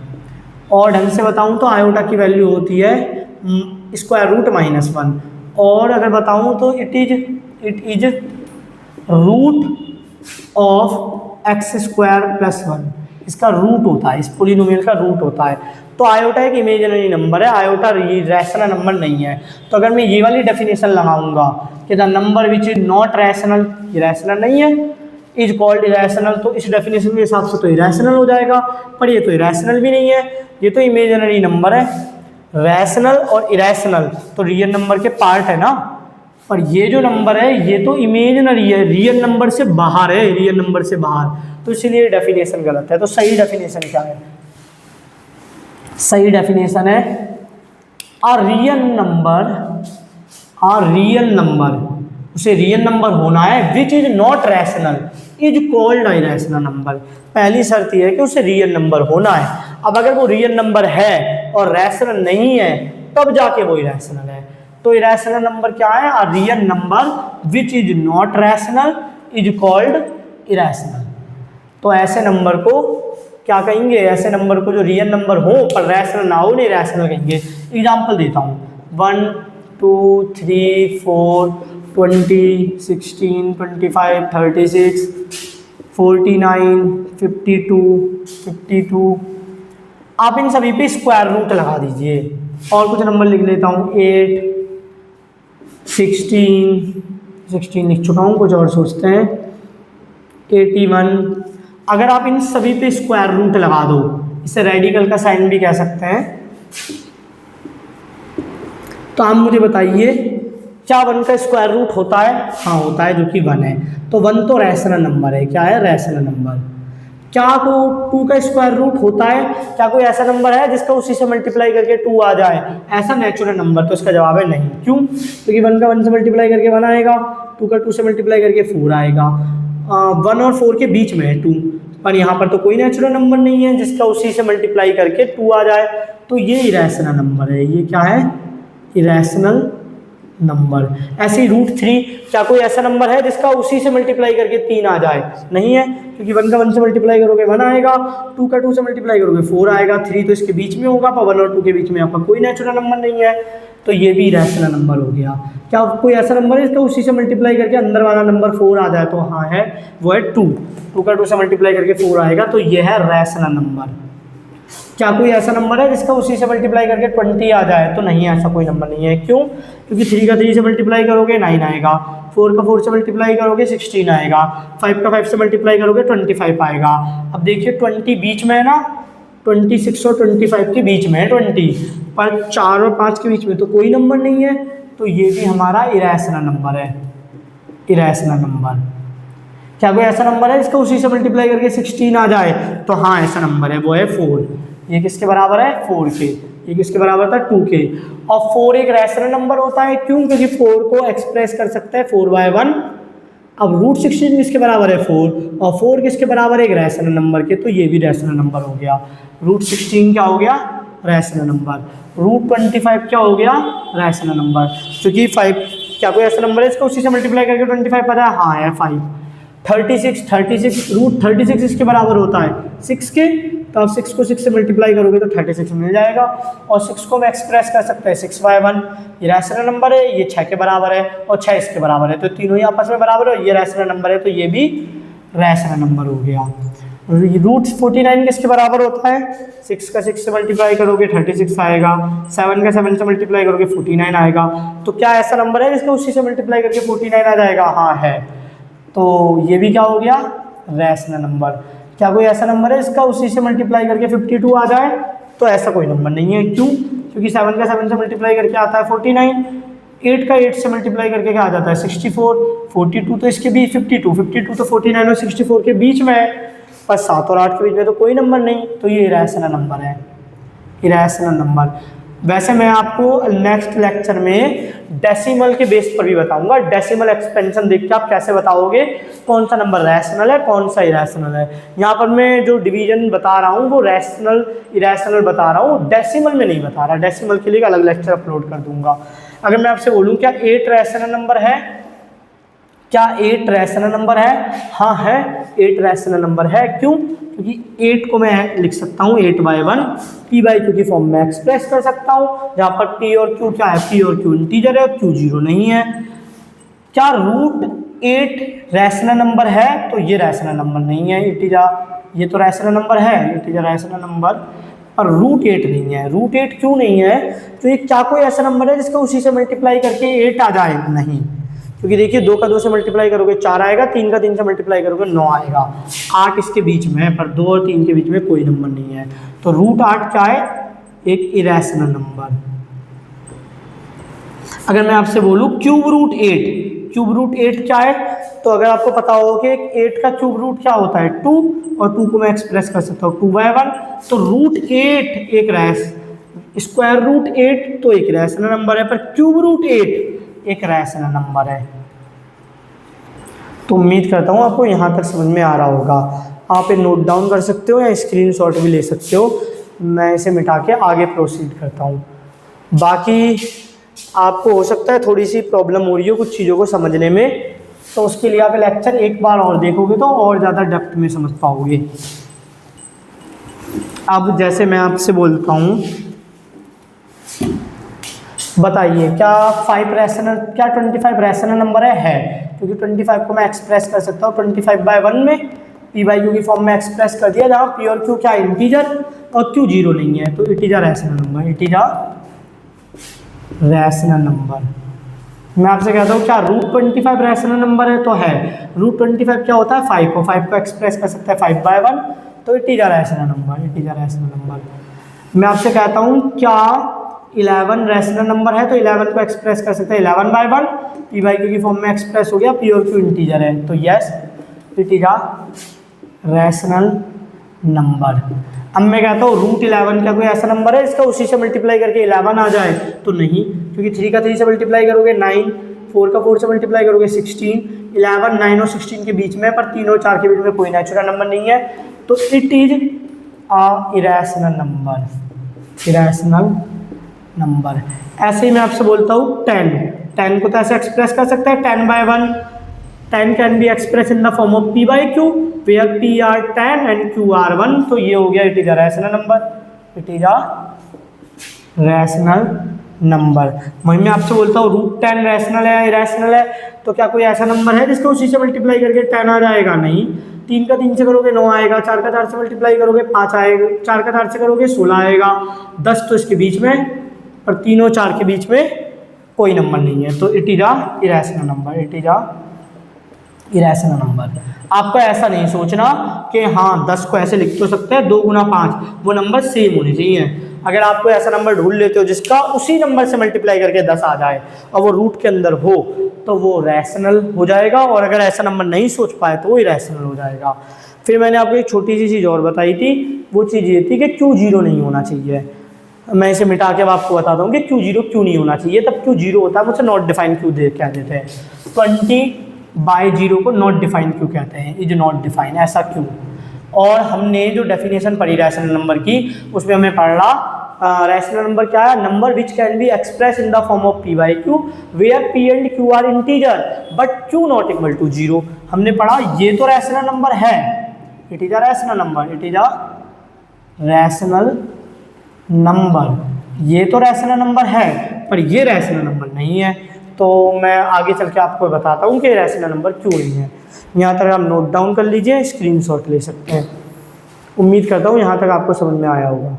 और ढंग से बताऊं तो आयोटा की वैल्यू होती है स्क्वायर रूट -1, और अगर बताऊं तो it is root of x² + 1, इसका रूट होता है, इस पोलिनोमियल का रूट होता है। तो आयोटा एक इमेजिनरी नंबर है, आयोटा रैशनल नंबर नहीं है। तो अगर मैं ये वाली डेफिनेशन लगाऊंगा कि the number which is not rational, ये रैशनल नहीं है, इज कॉल्ड इरैशनल, तो इस डेफिनेशन के हिसाब से तो इरैशनल हो जाएगा, पर ये तो इरैशनल भी नहीं है, ये तो इमेजिनरी नंबर है। रैशनल और इरैशनल तो रियल नंबर के पार्ट है ना, पर ये जो नंबर है ये तो इमेजिनरी है, रियल नंबर से बाहर है, रियल नंबर से बाहर, तो इसलिए डेफिनेशन गलत है। तो सही डेफिनेशन क्या है? सही डेफिनेशन है a real number उसे रियल नंबर होना है which is not rational is called irrational number. पहली शर्त यह है कि उसे रियल नंबर होना है। अब अगर वो रियल नंबर है और रैशनल नहीं है तब जाके वो इरेशनल है। तो इरेशनल नंबर क्या है? A real number which is not rational is called irrational. तो ऐसे नंबर को क्या कहेंगे? ऐसे नंबर को जो रियल नंबर हो पर रैशनल ना हो उन्हें इरेशनल कहेंगे। एग्जाम्पल देता हूँ 1 2 3 4 20 16 25 36 49 52 आप इन सभी पे स्क्वायर रूट लगा दीजिए। और कुछ नंबर लिख लेता हूँ 8 16 लिख चुका हूँ, कुछ और सोचते हैं 81। अगर आप इन सभी पे स्क्वायर रूट लगा दो, इसे रेडिकल का साइन भी कह सकते हैं। तो आप मुझे बताइए क्या 1 का स्क्वायर रूट होता है? हाँ होता है, जो कि 1 है। तो 1 तो रैशनल नंबर है। क्या है? Rational number. क्या को 2 का स्क्वायर रूट होता है? क्या कोई ऐसा नंबर है जिसका उसी से मल्टीप्लाई करके 2 आ जाए? ऐसा नेचुरल नंबर? तो इसका जवाब है नहीं। क्यों? क्योंकि 1 का 1 से मल्टीप्लाई करके 1 आएगा, 2 का 2 से मल्टीप्लाई करके 4 आएगा। 1 और 4 के बीच में है 2, पर यहाँ पर तो कोई नेचुरल नंबर नहीं है जिसका उसी से मल्टीप्लाई करके 2 आ जाए। तो ये इरेशनल नंबर है। ये क्या है? Irrational number. ऐसे ही √3, क्या कोई ऐसा नंबर है जिसका उसी से मल्टीप्लाई करके 3 आ जाए? नहीं है, क्योंकि 1 का 1 से मल्टीप्लाई करोगे 1 आएगा, 2 का 2 से मल्टीप्लाई करोगे 4 आएगा, 3 तो इसके बीच में होगा, पर 1 और 2 के बीच में आपका कोई नेचुरल नंबर नहीं है। तो ये भी रैशनल नंबर हो गया। क्या कोई ऐसा नंबर है जिसका उसी से मल्टीप्लाई करके अंदर वाला नंबर 4 आ जाए? तो हाँ है, वो है 2 का 2 से मल्टीप्लाई करके 4 आएगा, तो ये है रैशनल नंबर। क्या कोई ऐसा नंबर है जिसका उसी से मल्टीप्लाई करके 20 आ जाए? तो नहीं, ऐसा कोई नंबर नहीं है। क्यों? क्योंकि 3 का 3 से मल्टीप्लाई करोगे 9 आएगा, 4 का 4 से मल्टीप्लाई करोगे 16 आएगा, 5 का 5 से मल्टीप्लाई करोगे 25 आएगा। अब देखिए 20 बीच में है ना, 26 और 25 के बीच में है 20, पर 4 और 5 के बीच में तो कोई नंबर नहीं है। तो ये भी हमारा इरेशनल नंबर है। Irrational number. क्या कोई ऐसा नंबर है जिसका उसी से मल्टीप्लाई करके 16 आ जाए? तो हाँ ऐसा नंबर है, वो है 4। ये किसके बराबर है? 4 के। ये किसके बराबर था? 2 के। और 4 एक रैशनल नंबर होता है। क्यों? क्योंकि 4 को एक्सप्रेस कर सकते हैं 4/1। अब √16 किसके बराबर है? 4, और 4 किसके बराबर है? एक रैशनल नंबर के। तो ये भी रैशनल नंबर हो गया। √16 क्या हो गया? Rational number. √25 क्या हो गया? Rational number. क्योंकि 5, क्या कोई ऐसा नंबर है इसको उसी से मल्टीप्लाई करके 25 पता है? हाँ है 5। 36 √36 इसके बराबर होता है 6 के। तो आप 6 को 6 से मल्टीप्लाई करोगे तो 36 मिल जाएगा। और 6 को हम एक्सप्रेस कर सकते हैं 6/1। ये रैशनल नंबर है, ये 6 के बराबर है और 6 इसके बराबर है, तो तीनों ही आपस में बराबर है। ये रैशनल नंबर है, तो ये भी रैशनल नंबर हो गया। √49 किसके बराबर होता है? 6 का 6 से मल्टीप्लाई करोगे 36 आएगा, 7 का 7 से मल्टीप्लाई करोगे 49 आएगा। तो क्या ऐसा नंबर है जिसका उसी से मल्टीप्लाई करके 49 आ जाएगा? हाँ है। तो ये भी क्या हो गया? Rational number. क्या कोई ऐसा नंबर है इसका उसी से मल्टीप्लाई करके 52 आ जाए? तो ऐसा कोई नंबर नहीं है। क्यों? क्योंकि 7 का 7 से मल्टीप्लाई करके आता है 49, 8 का 8 से मल्टीप्लाई करके क्या आ जाता है? 64, 42 तो इसके बीच 52 तो 49 और 64 के बीच में है, पर 7 और 8 के बीच में तो कोई नंबर नहीं। तो ये इरेशनल नंबर है। Irrational number. वैसे मैं आपको नेक्स्ट लेक्चर में डेसिमल के बेस पर भी बताऊंगा। डेसिमल एक्सपेंशन देख के आप कैसे बताओगे कौन सा नंबर रैशनल है, कौन सा इरेशनल है। यहाँ पर मैं जो डिवीजन बता रहा हूँ वो रैशनल इरेशनल बता रहा हूँ, डेसिमल में नहीं बता रहा। डेसिमल के लिए एक अलग लेक्चर अपलोड कर दूंगा। अगर मैं आपसे बोलूँ क्या 8 रैशनल नंबर है? क्या 8 रैशनल नंबर है? हाँ है, 8 रैशनल नंबर है। क्यों? क्योंकि 8 को मैं लिख सकता हूँ 8/1, p/q की फॉर्म में एक्सप्रेस कर सकता हूँ, जहाँ पर p और q क्या है? p और q इंटीजर है, q 0 नहीं है। क्या √8 रैशनल नंबर है? तो ये रैशनल नंबर नहीं है। इंटीजर ये तो रैशनल नंबर है, इंटीजर रैशनल नंबर, और √8 नहीं है। √8 क्यों नहीं है? तो ये क्या कोई ऐसा नंबर है जिसका उसी से मल्टीप्लाई करके 8 आ जाए? नहीं, क्योंकि देखिए 2 का 2 से मल्टीप्लाई करोगे 4 आएगा, 3 का 3 से मल्टीप्लाई करोगे 9 आएगा, 8 इसके बीच में है, पर 2 और 3 के बीच में कोई नंबर नहीं है। तो √8 क्या है? एक इरेशनल नंबर। अगर मैं आपसे बोलूँ क्यूब रूट 8 क्या है? तो अगर आपको पता हो कि 8 का क्यूब रूट क्या होता है? 2, और 2 को मैं एक्सप्रेस कर सकता हूँ 2/1। तो √8 एक स्क्वायर रूट 8 तो एक रैशनल नंबर है, पर क्यूब रूट 8 एक रैशनल नंबर है। तो उम्मीद करता हूँ आपको यहाँ तक समझ में आ रहा होगा। आप ये नोट डाउन कर सकते हो या स्क्रीनशॉट भी ले सकते हो। मैं इसे मिटा के आगे प्रोसीड करता हूँ। बाकी आपको हो सकता है थोड़ी सी प्रॉब्लम हो रही हो कुछ चीज़ों को समझने में, तो उसके लिए आप लेक्चर एक बार और देखोगे तो और ज़्यादा डेप्थ में समझ पाओगे। अब जैसे मैं आपसे बोलता हूँ, बताइए क्या 25 रैशनल नंबर है? क्योंकि 25 को मैं एक्सप्रेस कर सकता हूँ 25/1 में, पी बाई क्यू की फॉर्म में एक्सप्रेस कर दिया, जहाँ पी और क्यू क्या इंटीजर और क्यू जीरो नहीं है, तो it is a rational number, it is a rational number. मैं आपसे कहता हूँ क्या √25 रैशनल नंबर है? तो है। √25 क्या होता है? 5 और 5 को एक्सप्रेस कर सकता है 5/1, तो it is a rational number, it is a rational number. मैं आपसे कहता हूँ क्या 11 रैशनल नंबर है? तो 11 को एक्सप्रेस कर सकते हैं 11/1, पी बाई क्यू की फॉर्म में एक्सप्रेस हो गया, पी और क्यू इंटीजर है, तो yes it is a rational number. अब मैं कहता हूँ √11 क्या कोई ऐसा नंबर है इसका उसी से मल्टीप्लाई करके 11 आ जाए? तो नहीं, क्योंकि 3 का 3 से मल्टीप्लाई करोगे 9, 4 का 4 से मल्टीप्लाई करोगे 16, 11 9 और 16 के बीच में, पर 3 और 4 के बीच में कोई नेचुरल नंबर नहीं है, तो it is a irrational number, irrational number. ऐसे ही मैं आपसे बोलता हूँ 10 को तो ऐसे एक्सप्रेस कर सकते हैं 10/1, 10 can be express in the form of p by q, where p are 10 and q are 1, तो ये हो गया it is a rational number, it is a rational number. वहीं मैं आपसे बोलता हूँ √10 रैशनल है इरेशनल है? तो क्या कोई ऐसा नंबर है जिसको उसी से मल्टीप्लाई करके 10 आ जाएगा? नहीं। 3 का 3 से करोगे 9 आएगा, 4 का 4 से मल्टीप्लाई करोगे 5 आएगा, 4 का 4 से करोगे 16 आएगा, 10 तो इसके बीच में, और 3 और 4 के बीच में कोई नंबर नहीं है, तो it is a irrational number, it is a irrational number. आपको ऐसा नहीं सोचना कि हाँ 10 को ऐसे लिख तो सकते हैं 2 गुना 5, वो नंबर सेम होने चाहिए। अगर आपको ऐसा नंबर ढूंढ लेते हो जिसका उसी नंबर से मल्टीप्लाई करके 10 आ जाए और वो रूट के अंदर हो, तो वो रैशनल हो जाएगा, और अगर ऐसा नंबर नहीं सोच पाए तो वो इरेशनल हो जाएगा। फिर मैंने आपको एक छोटी सी चीज़ और बताई थी, वो चीज़ ये थी कि क्यू जीरो नहीं होना चाहिए। मैं इसे मिटा के अब आपको बताता हूँ कि क्यू जीरो क्यों नहीं होना चाहिए। तब क्यू जीरो होता है, मुझसे नॉट डिफाइन क्यू दे क्या देते हैं, 20/0 को नॉट डिफाइन क्यू कहते हैं, इज नॉट डिफाइन, ऐसा क्यों। और हमने जो डेफिनेशन पढ़ी रैशनल नंबर की, उसमें हमें पढ़ा रैशनल नंबर क्या है? Number which can be express in the form of p by q, where p and q are integer but q not equal to 0। हमने पढ़ा ये तो रैशनल नंबर है, it is a rational number, it is a rational number, ये तो रैशनल नंबर है पर ये रैशनल नंबर नहीं है। तो मैं आगे चल के आपको बताता हूँ कि रैशनल नंबर क्यों नहीं है। यहाँ तक आप नोट डाउन कर लीजिए, स्क्रीनशॉट ले सकते हैं। उम्मीद करता हूँ यहाँ तक आपको समझ में आया होगा।